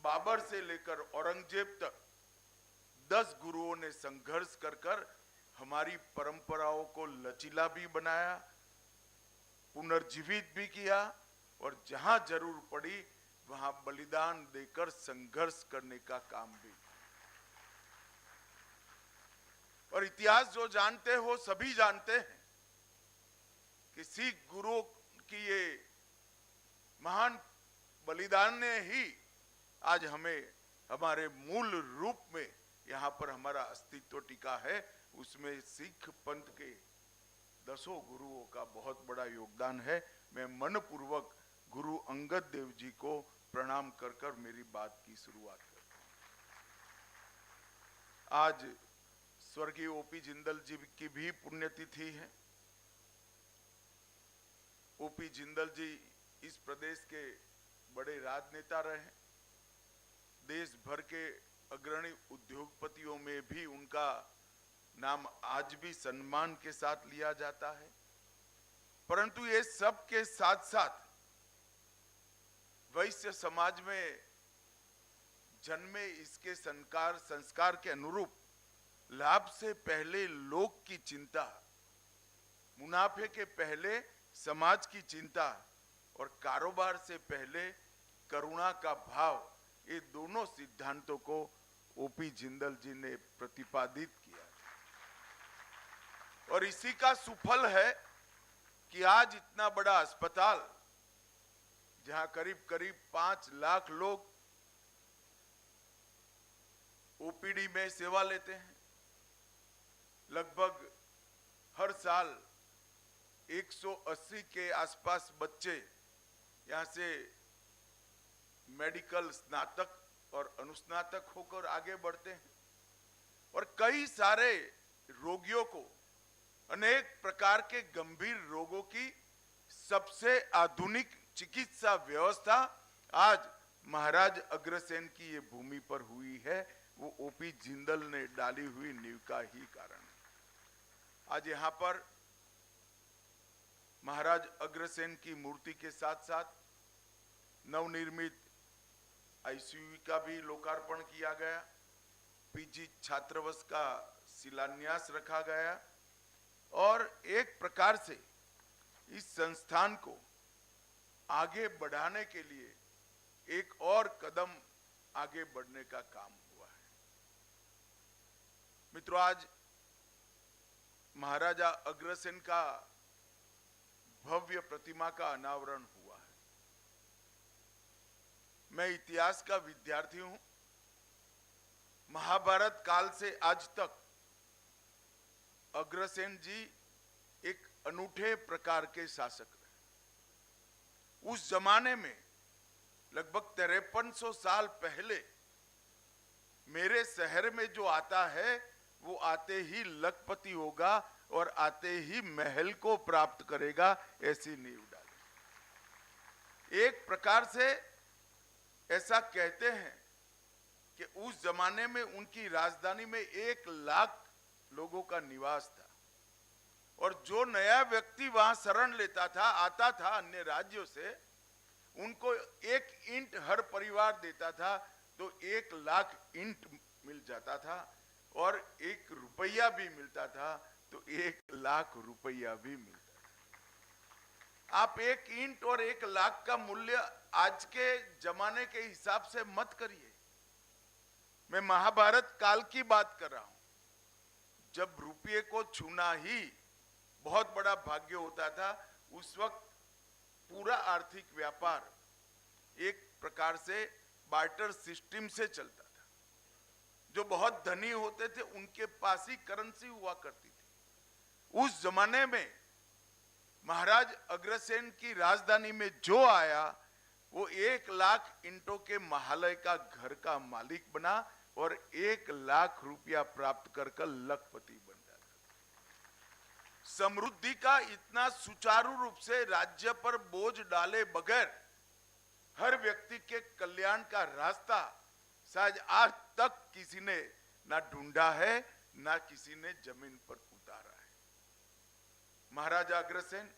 बाबर से लेकर औरंगजेब तक 10 गुरुओं ने संघर्ष कर हमारी परंपराओं को लचीला भी बनाया, पुनर्जीवित भी किया और जहां जरूर पड़ी वहां बलिदान देकर संघर्ष करने का काम भी। और इतिहास जो जानते हो सभी जानते हैं कि सिख गुरुओं की ये महान बलिदान ने ही आज हमें हमारे मूल रूप में यहाँ पर हमारा अस्तित्व टिका है। उसमें सिख पंथ के 10 गुरुओं का बहुत बड़ा योगदान है। मैं मनपूर्वक गुरु अंगद देव जी को प्रणाम कर मेरी बात की शुरुआत करता हूं। आज स्वर्गीय ओपी जिंदल जी की भी पुण्यतिथि है। ओपी जिंदल जी इस प्रदेश के बड़े राजनेता रहे। देश भर के अग्रणी उद्योगपतियों में भी उनका नाम आज भी सम्मान के साथ लिया जाता है। परंतु ये सब के साथ साथ वैश्य समाज में जन्मे इसके संस्कार के अनुरूप लाभ से पहले लोक की चिंता, मुनाफे के पहले समाज की चिंता और कारोबार से पहले करुणा का भाव, ये दोनों सिद्धांतों को ओपी जिंदल जी ने प्रतिपादित किया और इसी का सुफल है कि आज इतना बड़ा अस्पताल जहां करीब करीब 5 लाख लोग ओपीडी में सेवा लेते हैं, लगभग हर साल 180 के आसपास बच्चे यहां से मेडिकल स्नातक और अनुस्नातक होकर आगे बढ़ते हैं और कई सारे रोगियों को अनेक प्रकार के गंभीर रोगों की सबसे आधुनिक चिकित्सा व्यवस्था आज महाराज अग्रसेन की ये भूमि पर हुई है। वो ओपी जिंदल ने डाली हुई नींव का ही कारण है। आज यहाँ पर महाराज अग्रसेन की मूर्ति के साथ साथ नवनिर्मित आईसीयू का भी लोकार्पण किया गया, पीजी छात्रावास का शिलान्यास रखा गया और एक प्रकार से इस संस्थान को आगे बढ़ाने के लिए एक और कदम आगे बढ़ने का काम हुआ है। मित्रों, आज महाराजा अग्रसेन का भव्य प्रतिमा का अनावरण हुआ है। मैं इतिहास का विद्यार्थी हूं। महाभारत काल से आज तक अग्रसेन जी एक अनूठे प्रकार के शासक रहे। उस जमाने में लगभग 5300 साल पहले मेरे शहर में जो आता है वो आते ही लखपति होगा, और आते ही महल को प्राप्त करेगा, ऐसी नींव डाली। एक प्रकार से ऐसा कहते हैं कि उस जमाने में उनकी राजधानी में 1 लाख लोगों का निवास था, और जो नया व्यक्ति वहां शरण लेता था, आता था अन्य राज्यों से, उनको 1 ईंट हर परिवार देता था, तो 1 लाख ईंट मिल जाता था, और 1 रुपया भी मिलता था तो 1 लाख रुपया भी मिलता था। आप 1 ईंट और 1 लाख का मूल्य आज के जमाने के हिसाब से मत करिए। मैं महाभारत काल की बात कर रहा हूं, जब रुपये को छूना ही बहुत बड़ा भाग्य होता था। उस वक्त पूरा आर्थिक व्यापार एक प्रकार से बार्टर सिस्टम से चलता था। जो बहुत धनी होते थे उनके पास ही करेंसी हुआ करती थी। उस जमाने में महाराज अग्रसेन की राजधानी में जो आया, वो 1 लाख ईंटों के महालय का घर का मालिक बना और 1 लाख रुपया प्राप्त कर लखपति बन जाता। समृद्धि का इतना सुचारू रूप से राज्य पर बोझ डाले बगैर हर व्यक्ति के कल्याण का रास्ता शायद आज तक किसी ने ना ढूंढा है, ना किसी ने जमीन पर उतारा है। महाराजा अग्रसेन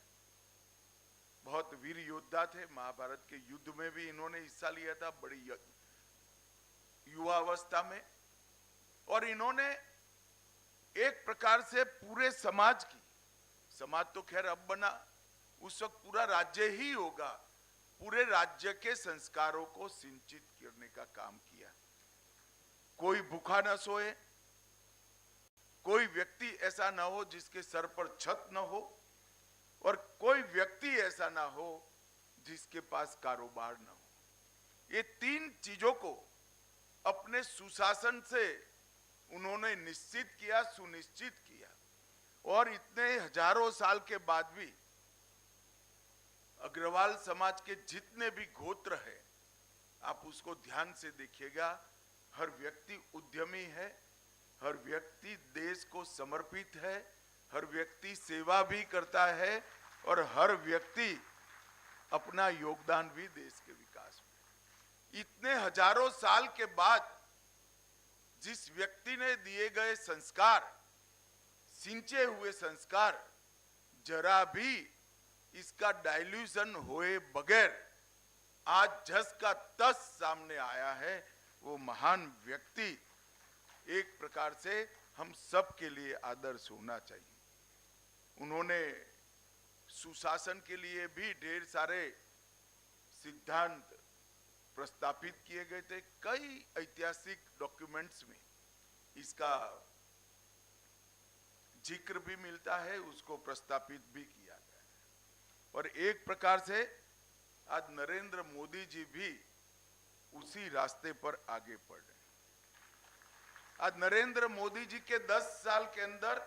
बहुत वीर योद्धा थे। महाभारत के युद्ध में भी इन्होंने हिस्सा लिया था, बड़ी युवा अवस्था में, और इन्होंने एक प्रकार से पूरे समाज की, समाज तो खैर अब बना, उस वक्त पूरा राज्य ही होगा, पूरे राज्य के संस्कारों को सिंचित करने का काम किया। कोई भूखा न सोए, कोई व्यक्ति ऐसा ना हो जिसके सर पर छत न हो, और कोई व्यक्ति ऐसा ना हो जिसके पास कारोबार न हो। ये 3 चीजों को अपने सुशासन से उन्होंने निश्चित किया, सुनिश्चित किया, और इतने हजारों साल के बाद भी अग्रवाल समाज के जितने भी गोत्र हैं, आप उसको ध्यान से देखिएगा, हर व्यक्ति उद्यमी है, हर व्यक्ति देश को समर्पित है, हर व्यक्ति सेवा भी करता है, और हर व्यक्ति अपना योगदान भी देश के विकास में। इतने हजारों साल के बाद जिस व्यक्ति ने दिए गए संस्कार, सिंचे हुए संस्कार, जरा भी इसका डाइल्यूशन होए बगैर आज जस का तस सामने आया है, वो महान व्यक्ति एक प्रकार से हम सब के लिए आदर्श होना चाहिए। उन्होंने सुशासन के लिए भी ढेर सारे सिद्धांत प्रस्तापित किए गए थे। कई ऐतिहासिक डॉक्यूमेंट्स में इसका जिक्र भी मिलता है, उसको प्रस्तापित भी किया गया है। और एक प्रकार से आज नरेंद्र मोदी जी भी उसी रास्ते पर आगे बढ़ रहे हैं। आज नरेंद्र मोदी जी के 10 साल के अंदर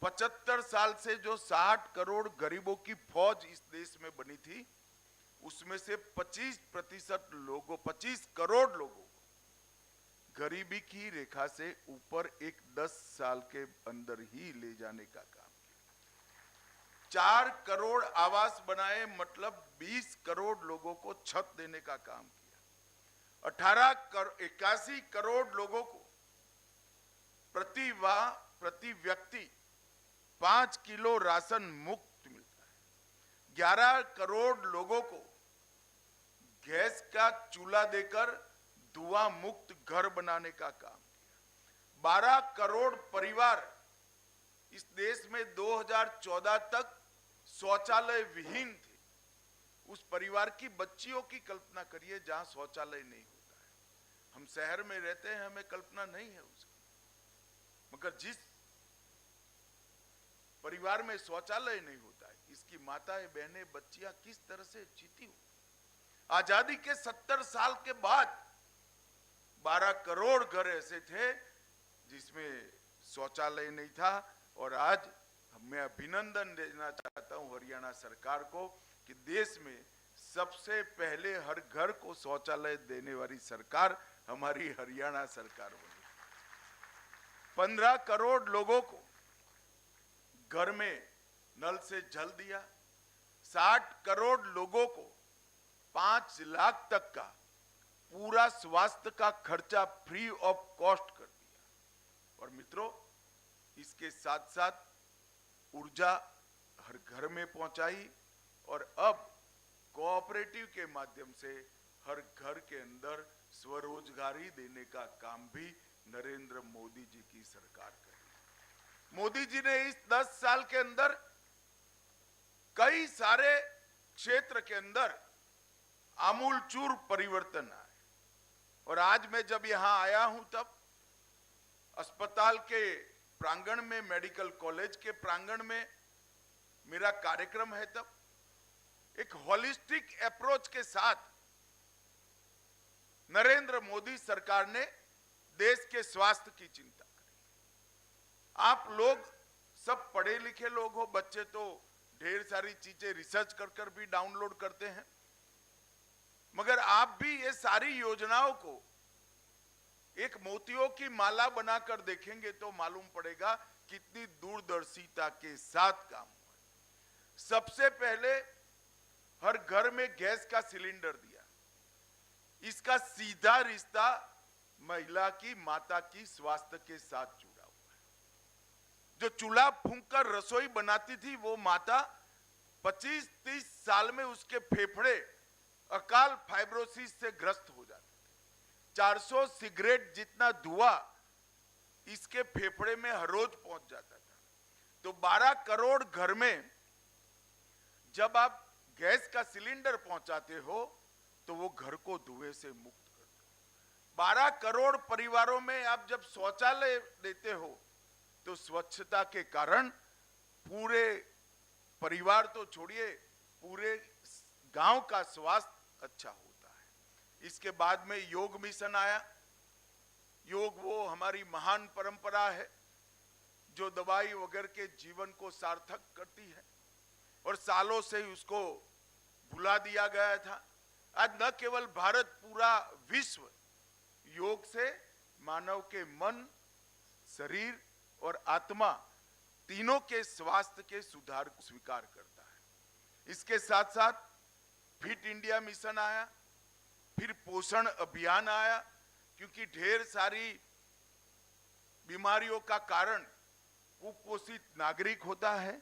75 साल से जो 60 करोड़ गरीबों की फौज इस देश में बनी थी, उसमें से 25% लोगों, 25 करोड़ लोगों को गरीबी की रेखा से ऊपर एक 10 साल के अंदर ही ले जाने का काम किया। 4 करोड़ आवास बनाए, मतलब 20 करोड़ लोगों को छत देने का काम किया। 81 करोड़ लोगों को प्रति व्यक्ति 5 किलो राशन मुफ्त मिलता है। 11 करोड़ लोगों को गैस का चूल्हा देकर धुआं मुक्त घर बनाने का काम किया। 12 करोड़ परिवार इस देश में 2014 तक शौचालय विहीन थे। उस परिवार की बच्चियों की कल्पना करिए जहां शौचालय नहीं होता है। हम शहर में रहते हैं, हमें कल्पना नहीं है उसकी, मगर जिस परिवार में शौचालय नहीं होता है, इसकी माताएं, बहनें, बच्चियां किस तरह से जीती होंगी। आजादी के 70 साल के बाद 12 करोड़ घर ऐसे थे जिसमें शौचालय नहीं था। और आज मैं अभिनंदन देना चाहता हूं हरियाणा सरकार को कि देश में सबसे पहले हर घर को शौचालय देने वाली सरकार हमारी हरियाणा सरकार बनी। 15 करोड़ लोगों को घर में नल से जल दिया। 60 करोड़ लोगों को 5 लाख तक का पूरा स्वास्थ्य का खर्चा फ्री ऑफ कॉस्ट कर दिया। और मित्रों, इसके साथ साथ ऊर्जा हर घर में पहुंचाई और अब कोऑपरेटिव के माध्यम से हर घर के अंदर स्वरोजगारी देने का काम भी नरेंद्र मोदी जी की सरकार कर रही है। मोदी जी ने इस 10 साल के अंदर कई सारे क्षेत्र के अंदर आमूलचूर परिवर्तन आए। और आज मैं जब यहां आया हूं तब अस्पताल के प्रांगण में, मेडिकल कॉलेज के प्रांगण में मेरा कार्यक्रम है, तब एक होलिस्टिक अप्रोच के साथ नरेंद्र मोदी सरकार ने देश के स्वास्थ्य की चिंता करी। आप लोग सब पढ़े लिखे लोग हो, बच्चे तो ढेर सारी चीजें रिसर्च कर कर भी डाउनलोड करते हैं, मगर आप भी ये सारी योजनाओं को एक मोतियों की माला बनाकर देखेंगे तो मालूम पड़ेगा कितनी दूरदर्शिता के साथ काम हुआ है। सबसे पहले हर घर में गैस का सिलेंडर दिया। इसका सीधा रिश्ता महिला की, माता की स्वास्थ्य के साथ जुड़ा हुआ है। जो चूल्हा फूंककर रसोई बनाती थी वो माता 25-30 साल में उसके फेफड़े अकाल फाइब्रोसिस से ग्रस्त हो जाते थे। 400 सिगरेट जितना धुआं इसके फेफड़े में हर रोज पहुंच जाता था। तो 12 करोड़ घर में जब आप गैस का सिलेंडर पहुंचाते हो तो वो घर को धुएं से मुक्त कर दो। 12 करोड़ परिवारों में आप जब शौचालय देते हो तो स्वच्छता के कारण पूरे परिवार तो छोड़िए, पूरे गांव का स्वास्थ्य अच्छा होता है। इसके बाद में योग मिशन आया। योग वो हमारी महान परंपरा है जो दवाई वगैरह के जीवन को सार्थक करती है और सालों से उसको भुला दिया गया था। आज न केवल भारत, पूरा विश्व योग से मानव के मन, शरीर और आत्मा तीनों के स्वास्थ्य के सुधार को स्वीकार करता है। इसके साथ साथ फिट इंडिया मिशन आया, फिर पोषण अभियान आया, क्योंकि ढेर सारी बीमारियों का कारण कुपोषित नागरिक होता है।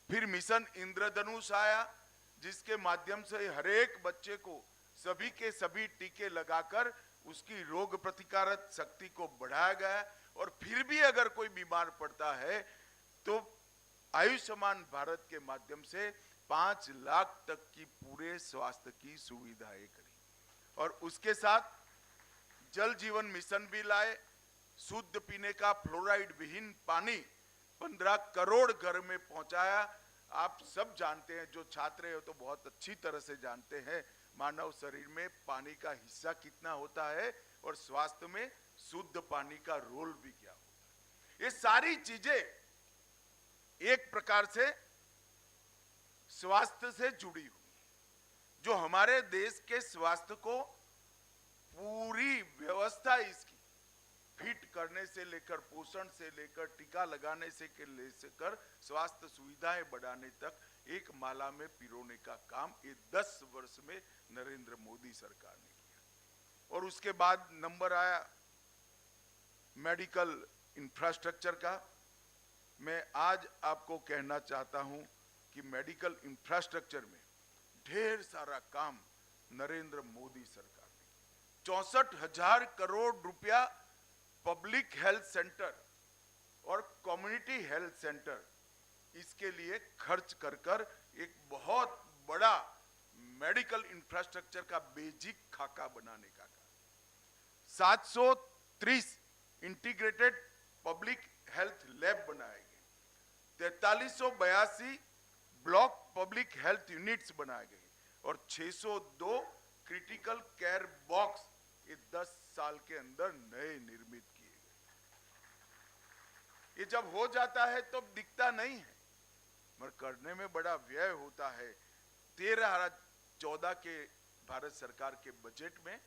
फिर मिशन इंद्रधनुष आया, जिसके माध्यम से हर एक बच्चे को सभी के सभी टीके लगाकर उसकी रोग प्रतिकारक शक्ति को बढ़ाया गया। और फिर भी अगर कोई बीमार पड़ता है तो आयुष्मान भारत के माध्यम से 5 लाख तक की पूरे स्वास्थ्य की सुविधाएं करी। और उसके साथ जल जीवन मिशन भी लाए। शुद्ध पीने का फ्लोराइड विहीन पानी 15 करोड़ घर में पहुंचाया। आप सब जानते हैं, जो छात्र हो तो बहुत अच्छी तरह से जानते हैं, मानव शरीर में पानी का हिस्सा कितना होता है और स्वास्थ्य में शुद्ध पानी का रोल भी क्या होता है। ये सारी चीजें एक प्रकार से स्वास्थ्य से जुड़ी हुई, जो हमारे देश के स्वास्थ्य को पूरी व्यवस्था इसकी फिट करने से लेकर, पोषण से लेकर, टीका लगाने से लेकर स्वास्थ्य सुविधाएं बढ़ाने तक एक माला में पिरोने का काम ये 10 वर्ष में नरेंद्र मोदी सरकार ने किया। और उसके बाद नंबर आया मेडिकल इंफ्रास्ट्रक्चर का। मैं आज आपको कहना चाहता हूं कि मेडिकल इंफ्रास्ट्रक्चर में ढेर सारा काम नरेंद्र मोदी सरकार ने किया। 64,000 करोड़ रुपया पब्लिक हेल्थ सेंटर और कम्युनिटी हेल्थ सेंटर इसके लिए खर्च कर कर एक बहुत बड़ा मेडिकल इंफ्रास्ट्रक्चर का बेसिक खाका बनाने का काम। 730 इंटीग्रेटेड पब्लिक हेल्थ लैब बनाए गए, 4382 ब्लॉक पब्लिक हेल्थ यूनिट्स बनाए गए और 602 क्रिटिकल केयर बॉक्स ये 10 साल के अंदर नए निर्मित किए गए। ये जब हो जाता है तो दिखता नहीं है, मगर करने में बड़ा व्यय होता है। 13-14 के भारत सरकार के बजट में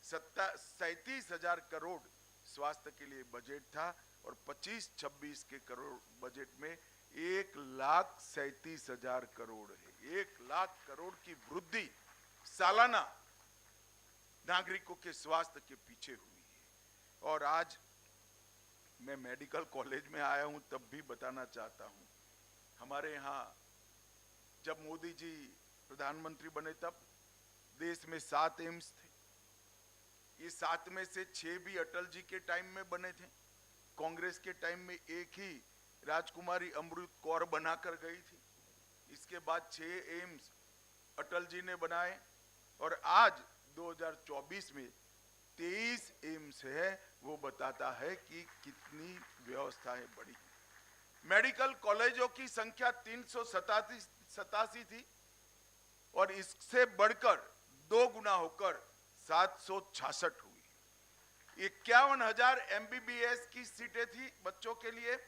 37,000 करोड़ स्वास्थ्य के लिए बजट था और 25-26 के करोड़ बजट में 1,37,000 करोड़ है। 1,00,000 करोड़ की वृद्धि सालाना नागरिकों के स्वास्थ्य के पीछे हुई है। और आज मैं मेडिकल कॉलेज में आया हूं तब भी बताना चाहता हूं, हमारे यहाँ जब मोदी जी प्रधानमंत्री बने तब देश में 7 एम्स थे। ये 7 में से 6 भी अटल जी के टाइम में बने थे। कांग्रेस के टाइम में एक ही राजकुमारी अमृत कौर बनाकर गई थी। इसके बाद 6 एम्स अटल जी ने बनाए और आज 2024 में 23 एम्स है। वो बताता है कि कितनी व्यवस्थाएं बढ़ी। मेडिकल कॉलेजों की संख्या 387 थी और इससे बढ़कर 2 गुना होकर 766 हुई। 51,000 MBBS की सीटें थी बच्चों के लिए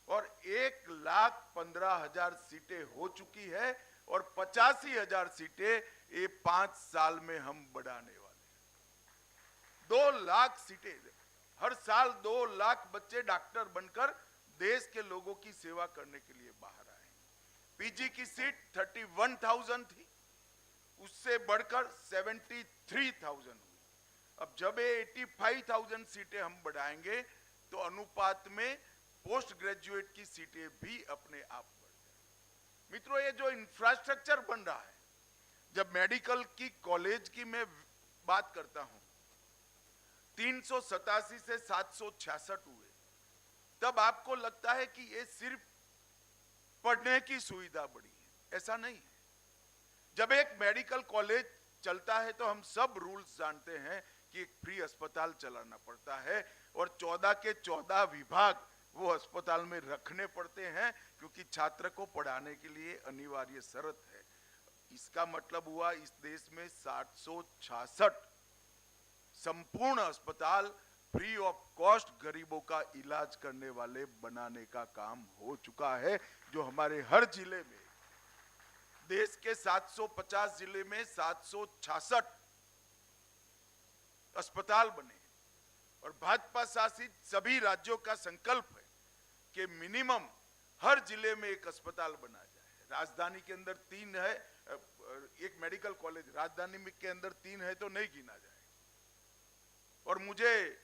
और 1,15,000 सीटें हो चुकी है और 85,000 सीटें ये 5 साल में हम बढ़ाने वाले हैं। 2 लाख सीटें, हर साल 2 लाख बच्चे डॉक्टर बनकर देश के लोगों की सेवा करने के लिए बाहर आए। पीजी की सीट 31,000 थी, उससे बढ़कर 73,000 हुई। अब जब ये 85,000 सीटें हम बढ़ाएंगे तो अनुपात में पोस्ट ग्रेजुएट की सीटें भी अपने आप बढ़ जाएंगी। मित्रों, ये जो इंफ्रास्ट्रक्चर बन रहा है, जब मेडिकल की कॉलेज की मैं बात करता हूं, 387 से 766 हुए, तब आपको लगता है कि ये सिर्फ पढ़ने की सुविधा बढ़ी है। ऐसा नहीं है। जब एक मेडिकल कॉलेज चलता है तो हम सब रूल्स जानते हैं कि एक फ्री अस्पताल चलाना पड़ता है और 14 के 14 विभाग वो अस्पताल में रखने पड़ते हैं, क्योंकि छात्र को पढ़ाने के लिए अनिवार्य शर्त है। इसका मतलब हुआ इस देश में 766 संपूर्ण अस्पताल फ्री ऑफ कॉस्ट गरीबों का इलाज करने वाले बनाने का काम हो चुका है, जो हमारे हर जिले में, देश के 750 जिले में 766 अस्पताल बने। और भाजपा शासित सभी राज्यों का संकल्प है कि मिनिमम हर जिले में एक अस्पताल बना जाए। राजधानी के अंदर 3 है, एक मेडिकल कॉलेज राजधानी के अंदर 3 है तो नहीं गिना जाए। और मुझे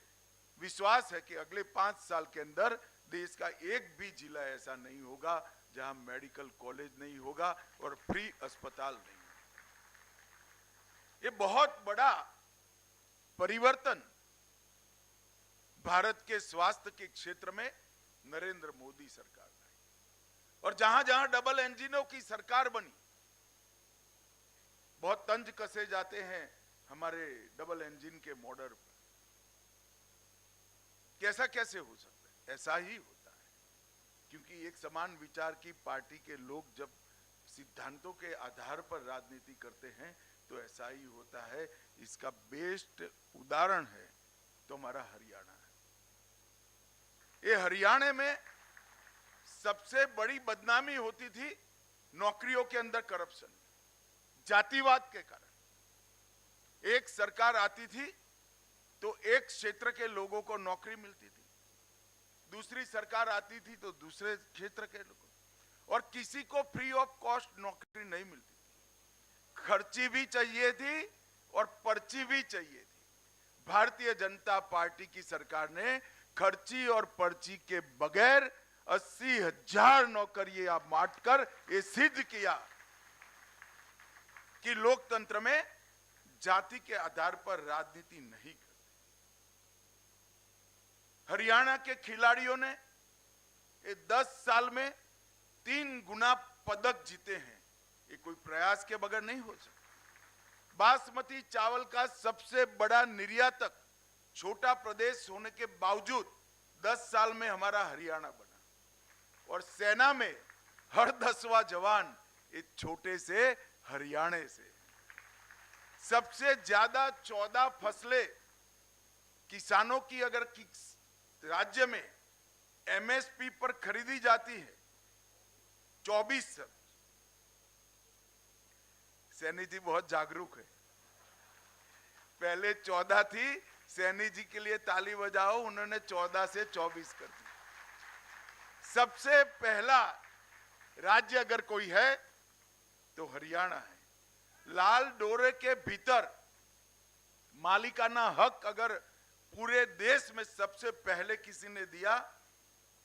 विश्वास है कि अगले 5 साल के अंदर देश का एक भी जिला ऐसा नहीं होगा जहां मेडिकल कॉलेज नहीं होगा और फ्री अस्पताल नहीं होगा। ये बहुत बड़ा परिवर्तन भारत के स्वास्थ्य के क्षेत्र में नरेंद्र मोदी सरकार लाई। और जहां जहां डबल इंजनों की सरकार बनी, बहुत तंज कसे जाते हैं हमारे डबल इंजन के मॉडल पर। कैसा कैसे हो सकता है? ऐसा ही होता है, क्योंकि एक समान विचार की पार्टी के लोग जब सिद्धांतों के आधार पर राजनीति करते हैं तो ऐसा ही होता है। इसका बेस्ट उदाहरण है तो हमारा हरियाणा है। ये हरियाणा में सबसे बड़ी बदनामी होती थी नौकरियों के अंदर करप्शन, जातिवाद के कारण। एक सरकार आती थी तो एक क्षेत्र के लोगों को नौकरी मिलती थी, दूसरी सरकार आती थी तो दूसरे क्षेत्र के लोगों, और किसी को फ्री ऑफ कॉस्ट नौकरी नहीं मिलती थी। खर्ची भी चाहिए थी और पर्ची भी चाहिए थी। भारतीय जनता पार्टी की सरकार ने खर्ची और पर्ची के बगैर 80,000 नौकरियां बांटकर ये सिद्ध किया कि लोकतंत्र में जाति के आधार पर राजनीति नहीं करते। हरियाणा के खिलाड़ियों ने 10 साल में 3 गुना पदक जीते हैं। ये कोई प्रयास के बगैर नहीं हो सकता। बासमती चावल का सबसे बड़ा निर्यातक छोटा प्रदेश होने के बावजूद 10 साल में हमारा हरियाणा बना। और सेना में हर 10वां जवान एक छोटे से हरियाणा से। सबसे ज्यादा 14 फसलें किसानों की अगर राज्य में एमएसपी पर खरीदी जाती है 24। सैनी जी बहुत जागरूक है। पहले 14 थी, सैनी जी के लिए ताली बजाओ, उन्होंने 14 से 24 कर दी। सबसे पहला राज्य अगर कोई है तो हरियाणा है। लाल डोरे के भीतर मालिकाना हक अगर पूरे देश में सबसे पहले किसी ने दिया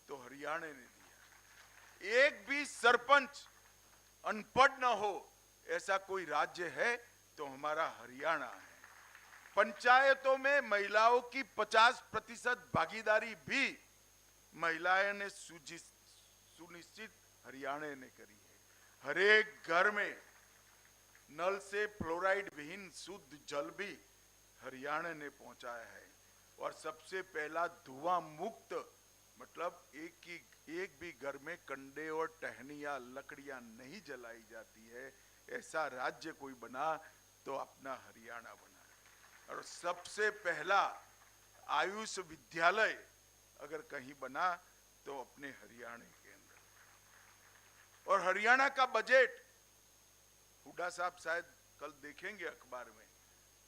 तो हरियाणा ने दिया। एक भी सरपंच अनपढ़ न हो ऐसा कोई राज्य है तो हमारा हरियाणा है। पंचायतों में महिलाओं की 50% भागीदारी भी महिलाएं ने सुनिश्चित हरियाणा ने करी है। हर एक घर में नल से फ्लोराइड विहीन शुद्ध जल भी हरियाणा ने पहुंचाया है और सबसे पहला धुआं मुक्त मतलब एक भी घर में कंडे और टहनी या लकड़ियां नहीं जलाई जाती है ऐसा राज्य कोई बना तो अपना हरियाणा बना। और सबसे पहला आयुष विद्यालय अगर कहीं बना तो अपने हरियाणा के अंदर। और हरियाणा का बजट हुड्डा साहब शायद कल देखेंगे अखबार में।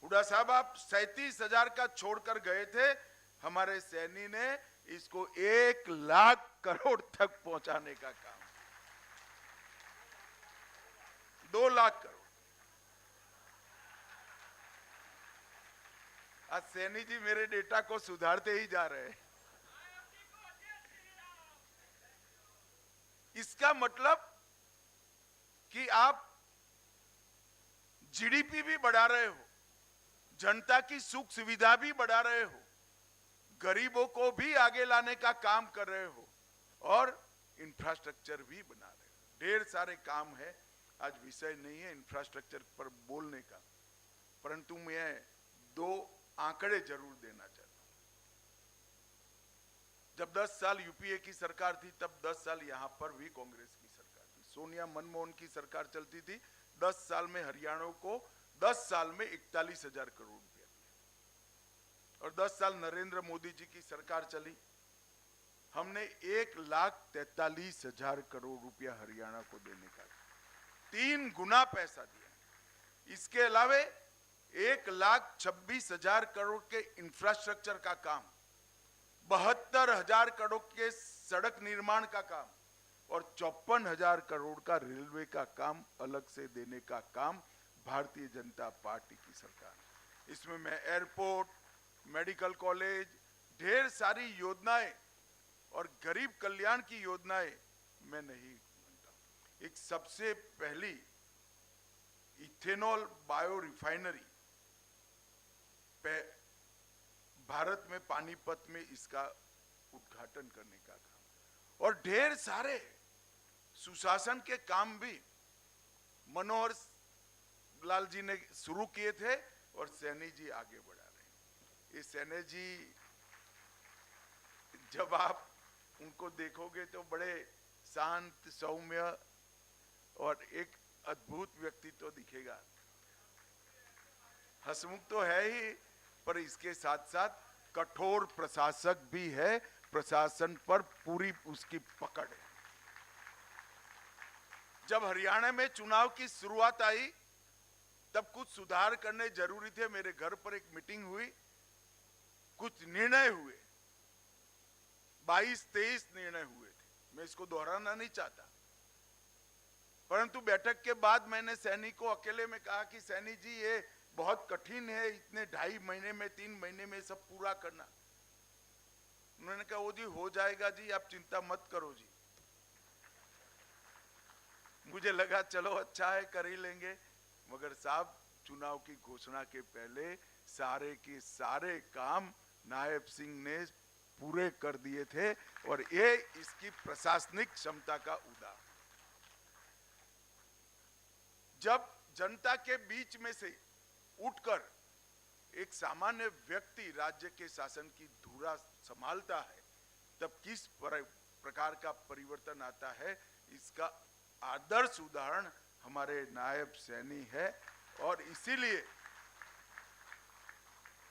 हुड्डा साहब आप 37,000 का छोड़कर गए थे, हमारे सैनी ने इसको 1 लाख करोड़ तक पहुंचाने का काम, 2 लाख करोड़। आज सैनी जी मेरे डेटा को सुधारते ही जा रहे हैं। इसका मतलब कि आप जीडीपी भी बढ़ा रहे हो, जनता की सुख सुविधा भी बढ़ा रहे हो, गरीबों को भी आगे लाने का काम कर रहे हो और इंफ्रास्ट्रक्चर भी बना रहे हो। ढेर सारे काम है, आज विषय नहीं है इंफ्रास्ट्रक्चर पर बोलने का, परंतु मैं 2 आंकड़े जरूर देना चाहता हूं। जब 10 साल यूपीए की सरकार थी तब 10 साल यहां पर भी कांग्रेस की सरकार थी, सोनिया मनमोहन की सरकार चलती थी। 10 साल में हरियाणा को 10 साल में 41,000 करोड़ रुपया दिया और 10 साल नरेंद्र मोदी जी की सरकार चली, हमने 1,43,000 करोड़ रुपया हरियाणा को देने का 3 गुना पैसा दिया। इसके अलावे 1,26,000 करोड़ के इंफ्रास्ट्रक्चर का काम, 72,000 करोड़ के सड़क निर्माण का काम और 54,000 करोड़ का रेलवे का काम अलग से देने का काम भारतीय जनता पार्टी की सरकार। इसमें मैं एयरपोर्ट, मेडिकल कॉलेज, ढेर सारी योजनाएं और गरीब कल्याण की योजनाएं मैं नहीं मानता। एक सबसे पहली इथेनॉल बायो रिफाइनरी भारत में पानीपत में इसका उद्घाटन करने का काम और ढेर सारे सुशासन के काम भी मनोहर लाल जी ने शुरू किए थे और सैनी जी आगे बढ़ा रहे हैं। ये सैनी जी जब आप उनको देखोगे तो बड़े शांत, सौम्य और एक अद्भुत व्यक्तित्व दिखेगा। हंसमुख तो है ही, पर इसके साथ साथ कठोर प्रशासक भी है, प्रशासन पर पूरी उसकी पकड़ है। जब हरियाणा में चुनाव की शुरुआत आई तब कुछ सुधार करने जरूरी थे। मेरे घर पर एक मीटिंग हुई, कुछ निर्णय हुए, 22-23 निर्णय हुए थे, मैं इसको दोहराना नहीं चाहता, परंतु बैठक के बाद मैंने सैनी को अकेले में कहा कि सैनी जी ये बहुत कठिन है, इतने 2.5 महीने में 3 महीने में सब पूरा करना। उन्होंने कहा वो जी हो जाएगा जी, आप चिंता मत करो जी। मुझे लगा चलो अच्छा है, कर ही लेंगे, मगर साहब चुनाव की घोषणा के पहले सारे के सारे काम नायब सिंह ने पूरे कर दिए थे और ये इसकी प्रशासनिक क्षमता का उदाहरण। जब जनता के बीच में से उठकर एक सामान्य व्यक्ति राज्य के शासन की धुरा संभालता है तब किस प्रकार का परिवर्तन आता है, इसका आदर्श उदाहरण हमारे नायब सैनी है। और इसीलिए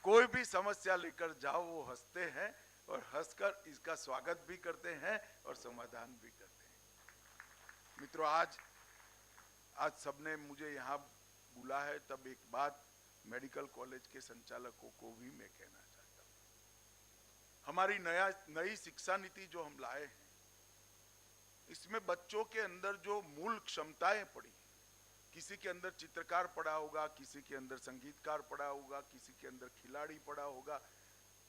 कोई भी समस्या लेकर जाओ वो हंसते हैं और हंसकर इसका स्वागत भी करते हैं और समाधान भी करते हैं। मित्रों, आज सबने मुझे यहाँ बुला है, तब एक बात मेडिकल कॉलेज के संचालकों को भी मैं कहना चाहता हूँ। हमारी नई शिक्षा नीति जो हम लाए हैं, इसमें बच्चों के अंदर जो मूल क्षमताएं पड़ी, किसी के अंदर चित्रकार पड़ा होगा, किसी के अंदर संगीतकार पड़ा होगा, किसी के अंदर खिलाड़ी पड़ा होगा,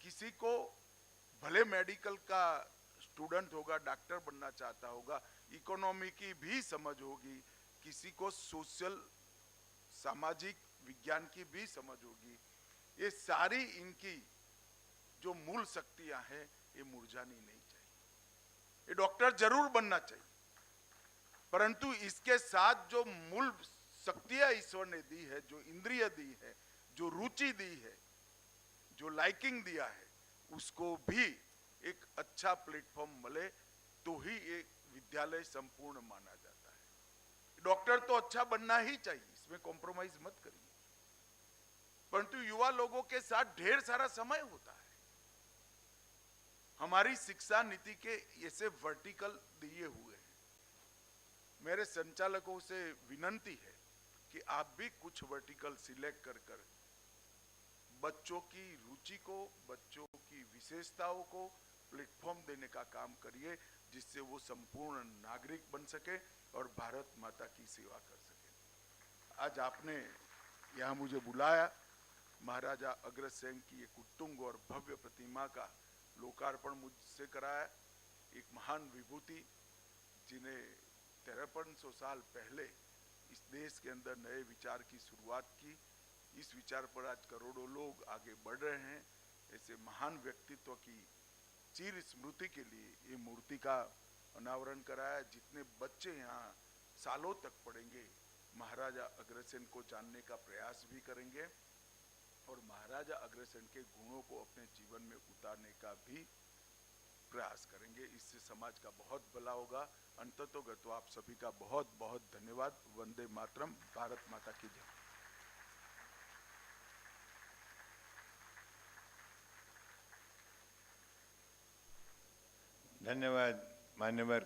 किसी को भले मेडिकल का स्टूडेंट होगा, डॉक्टर बनना चाहता होगा, इकोनॉमी की भी समझ होगी, किसी को सोशल सामाजिक विज्ञान की भी समझ होगी। ये सारी इनकी जो मूल शक्तियां हैं ये मुरझानी नहीं चाहिए। ये डॉक्टर जरूर बनना चाहिए, परंतु इसके साथ जो मूल शक्तियां ईश्वर ने दी है, जो इंद्रिय दी है, जो रुचि दी है, जो लाइकिंग दिया है, उसको भी एक अच्छा प्लेटफॉर्म मिले तो ही एक विद्यालय संपूर्ण माना जाता है। डॉक्टर तो अच्छा बनना ही चाहिए, इसमें कॉम्प्रोमाइज मत करिए, परंतु युवा लोगों के साथ ढेर सारा समय होता है। हमारी शिक्षा नीति के ऐसे वर्टिकल दिए हुए हैं। मेरे संचालकों से विनंती है कि आप भी कुछ वर्टिकल सिलेक्ट कर बच्चों की रुचि को, बच्चों की विशेषताओं को प्लेटफॉर्म देने का काम करिए, जिससे वो संपूर्ण नागरिक बन सके और भारत माता की सेवा कर सके। आज आपने यहाँ मुझे बुलाया, महाराजा अग्रसेन की एक उत्तुंग और भव्य प्रतिमा का लोकार्पण मुझसे कराया। एक महान विभूति जिन्हें 5300 साल पहले इस देश के अंदर नए विचार की शुरुआत की, इस विचार पर आज करोड़ों लोग आगे बढ़ रहे हैं। ऐसे महान व्यक्तित्व की चिर स्मृति के लिए ये मूर्ति का अनावरण कराया। जितने बच्चे यहाँ सालों तक पढ़ेंगे, महाराजा अग्रसेन को जानने का प्रयास भी करेंगे और महाराजा अग्रसेन के गुणों को अपने जीवन में उतारने का भी प्रयास करेंगे। इससे समाज का बहुत भला होगा। अंततोगत्वा आप सभी का बहुत बहुत धन्यवाद। वंदे मातरम। भारत माता की जय। धन्यवाद मान्यवर,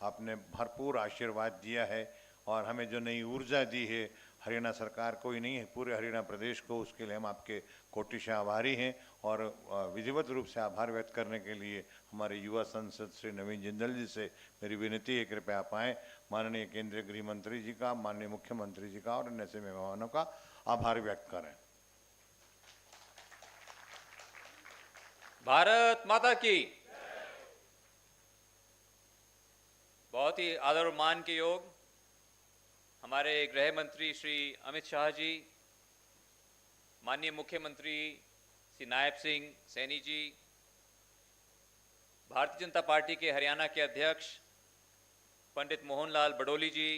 आपने भरपूर आशीर्वाद दिया है और हमें जो नई ऊर्जा दी है हरियाणा सरकार को ही नहीं है, पूरे हरियाणा प्रदेश को, उसके लिए हम आपके कोटिशः आभारी हैं। और विधिवत रूप से आभार व्यक्त करने के लिए हमारे युवा सांसद श्री नवीन जिंदल जी से मेरी विनती है, कृपया आप आएँ। माननीय केंद्रीय गृह मंत्री जी का, माननीय मुख्यमंत्री जी का और अन्य से मेहमानों का आभार व्यक्त करें। भारत माता की। बहुत ही आदर और मान के योग हमारे गृह मंत्री श्री अमित शाह जी, माननीय मुख्यमंत्री श्री नायब सिंह सैनी जी, भारतीय जनता पार्टी के हरियाणा के अध्यक्ष पंडित मोहनलाल बडोली जी,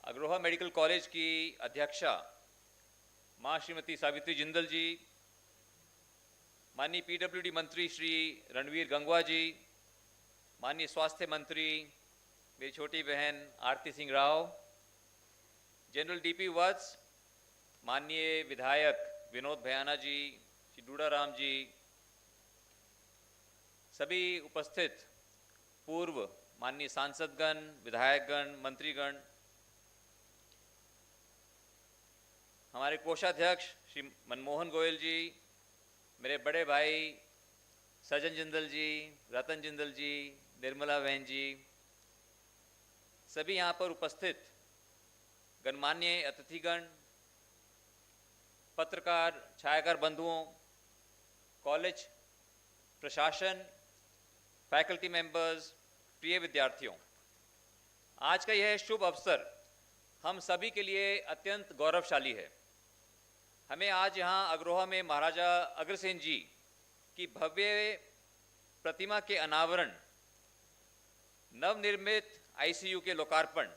अग्रोहा मेडिकल कॉलेज की अध्यक्षा मां श्रीमती सावित्री जिंदल जी, माननीय पीडब्ल्यूडी मंत्री श्री रणवीर गंगवा जी, माननीय स्वास्थ्य मंत्री मेरी छोटी बहन आरती सिंह राव, जनरल डीपी वत्स, माननीय विधायक विनोद भयाना जी, श्री डूडा राम जी, सभी उपस्थित पूर्व माननीय सांसदगण, विधायकगण, मंत्रीगण, हमारे कोषाध्यक्ष श्री मनमोहन गोयल जी, मेरे बड़े भाई सजन जिंदल जी, रतन जिंदल जी, निर्मला बहन जी, सभी यहाँ पर उपस्थित गणमान्य अतिथिगण, पत्रकार, छायाकार बंधुओं, कॉलेज प्रशासन, फैकल्टी मेंबर्स, प्रिय विद्यार्थियों, आज का यह शुभ अवसर हम सभी के लिए अत्यंत गौरवशाली है। हमें आज यहाँ अग्रोहा में महाराजा अग्रसेन जी की भव्य प्रतिमा के अनावरण, नवनिर्मित आईसीयू के लोकार्पण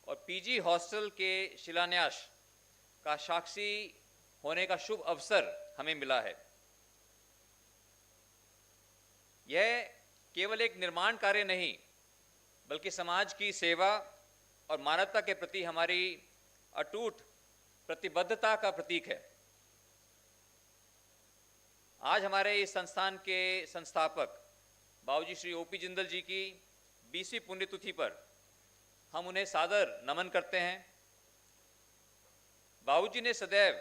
और पीजी हॉस्टल के शिलान्यास का साक्षी होने का शुभ अवसर हमें मिला है। यह केवल एक निर्माण कार्य नहीं, बल्कि समाज की सेवा और मानवता के प्रति हमारी अटूट प्रतिबद्धता का प्रतीक है। आज हमारे इस संस्थान के संस्थापक बाबूजी श्री ओपी जिंदल जी की 20वीं पुण्यतिथि पर हम उन्हें सादर नमन करते हैं। बाबूजी ने सदैव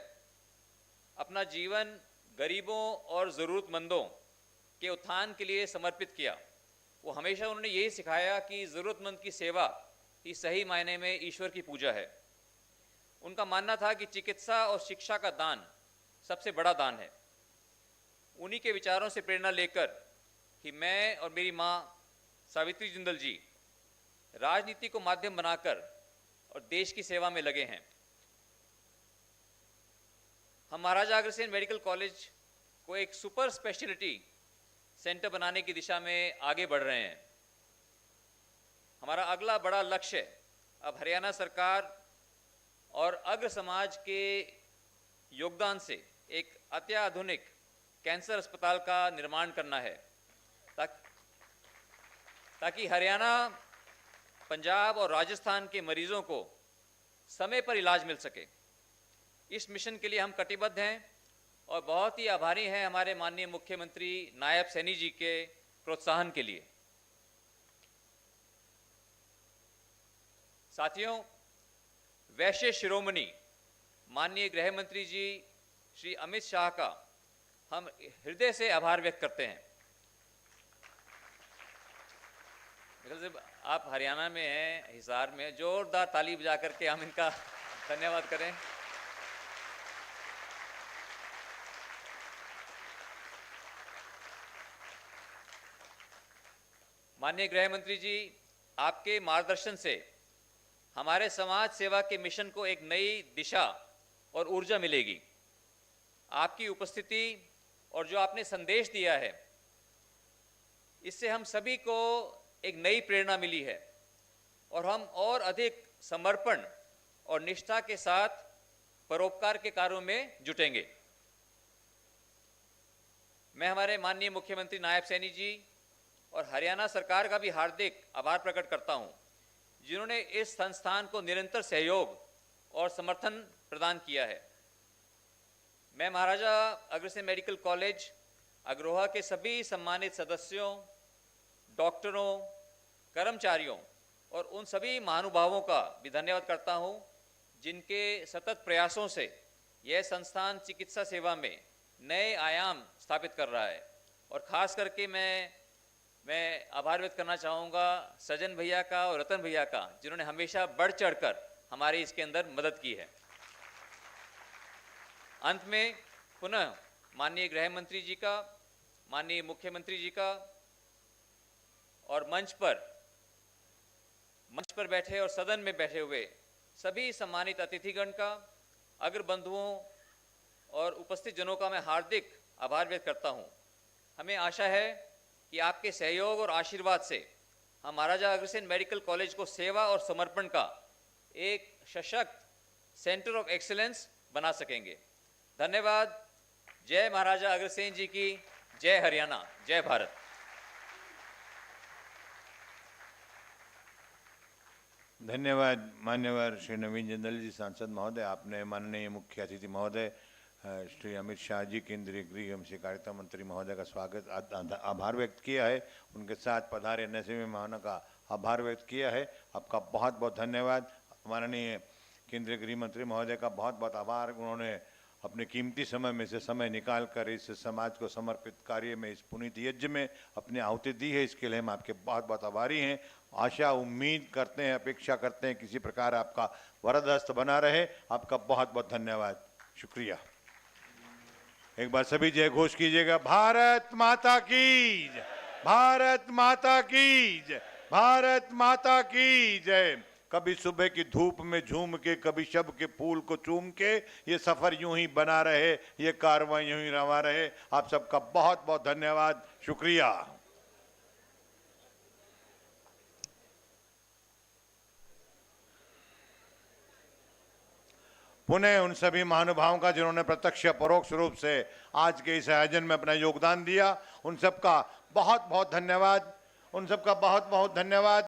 अपना जीवन गरीबों और ज़रूरतमंदों के उत्थान के लिए समर्पित किया। वो हमेशा उन्होंने यही सिखाया कि ज़रूरतमंद की सेवा ही सही मायने में ईश्वर की पूजा है। उनका मानना था कि चिकित्सा और शिक्षा का दान सबसे बड़ा दान है। उन्हीं के विचारों से प्रेरणा लेकर ही मैं और मेरी माँ सावित्री जिंदल जी राजनीति को माध्यम बनाकर और देश की सेवा में लगे हैं। हम महाराजा अग्रसेन मेडिकल कॉलेज को एक सुपर स्पेशलिटी सेंटर बनाने की दिशा में आगे बढ़ रहे हैं। हमारा अगला बड़ा लक्ष्य अब हरियाणा सरकार और अग्र समाज के योगदान से एक अत्याधुनिक कैंसर अस्पताल का निर्माण करना है, ताकि हरियाणा, पंजाब और राजस्थान के मरीजों को समय पर इलाज मिल सके। इस मिशन के लिए हम कटिबद्ध हैं और बहुत ही आभारी हैं हमारे माननीय मुख्यमंत्री नायब सैनी जी के प्रोत्साहन के लिए। साथियों, वैश्य शिरोमणि माननीय गृह मंत्री जी श्री अमित शाह का हम हृदय से आभार व्यक्त करते हैं। आप हरियाणा में हैं, हिसार में, जोरदार ताली बजा करके हम इनका धन्यवाद करें। माननीय गृह मंत्री जी, आपके मार्गदर्शन से हमारे समाज सेवा के मिशन को एक नई दिशा और ऊर्जा मिलेगी। आपकी उपस्थिति और जो आपने संदेश दिया है, इससे हम सभी को एक नई प्रेरणा मिली है और हम और अधिक समर्पण और निष्ठा के साथ परोपकार के कार्यों में जुटेंगे। मैं हमारे माननीय मुख्यमंत्री नायब सैनी जी और हरियाणा सरकार का भी हार्दिक आभार प्रकट करता हूं, जिन्होंने इस संस्थान को निरंतर सहयोग और समर्थन प्रदान किया है। मैं महाराजा अग्रसेन मेडिकल कॉलेज अग्रोहा के सभी सम्मानित सदस्यों, डॉक्टरों, कर्मचारियों और उन सभी महानुभावों का भी धन्यवाद करता हूं, जिनके सतत प्रयासों से यह संस्थान चिकित्सा सेवा में नए आयाम स्थापित कर रहा है। और ख़ास करके मैं आभार व्यक्त करना चाहूँगा सजन भैया का और रतन भैया का, जिन्होंने हमेशा बढ़ चढ़कर हमारे इसके अंदर मदद की है। अंत में पुनः माननीय गृह मंत्री जी का, माननीय मुख्यमंत्री जी का और मंच पर बैठे और सदन में बैठे हुए सभी सम्मानित अतिथिगण का, अग्र बंधुओं और उपस्थित जनों का मैं हार्दिक आभार व्यक्त करता हूँ। हमें आशा है कि आपके सहयोग और आशीर्वाद से हम महाराजा अग्रसेन मेडिकल कॉलेज को सेवा और समर्पण का एक सशक्त सेंटर ऑफ एक्सीलेंस बना सकेंगे। धन्यवाद। जय महाराजा अग्रसेन जी की, जय हरियाणा, जय भारत। धन्यवाद मान्यवर श्री नवीन जिंदल जी सांसद महोदय। आपने माननीय मुख्य अतिथि महोदय श्री अमित शाह जी, केंद्रीय गृह एवं सहकारिता मंत्री महोदय का स्वागत आभार व्यक्त किया है, उनके साथ पधारे नसीम मेहमानों का आभार व्यक्त किया है। आपका बहुत बहुत धन्यवाद। माननीय केंद्रीय गृह मंत्री महोदय का बहुत बहुत आभार। उन्होंने अपने कीमती समय में से समय निकाल कर इस समाज को समर्पित कार्य में, इस पुनीत यज्ञ में अपनी आहुति दी है। इसके लिए हम आपके बहुत बहुत आभारी हैं। आशा, उम्मीद करते हैं, अपेक्षा करते हैं किसी प्रकार आपका वरदहस्त बना रहे। आपका बहुत बहुत धन्यवाद, शुक्रिया। एक बार सभी जय घोष कीजिएगा। भारत माता की जय, भारत माता की जय, भारत माता की जय। कभी सुबह की धूप में झूम के, कभी शब के फूल को चूम के, ये सफर यूं ही बना रहे, ये कारवां यूं ही रवा रहे। आप सबका बहुत बहुत धन्यवाद, शुक्रिया। पुनः उन सभी महानुभावों का जिन्होंने प्रत्यक्ष परोक्ष रूप से आज के इस आयोजन में अपना योगदान दिया, उन सबका बहुत बहुत धन्यवाद, उन सबका बहुत बहुत धन्यवाद।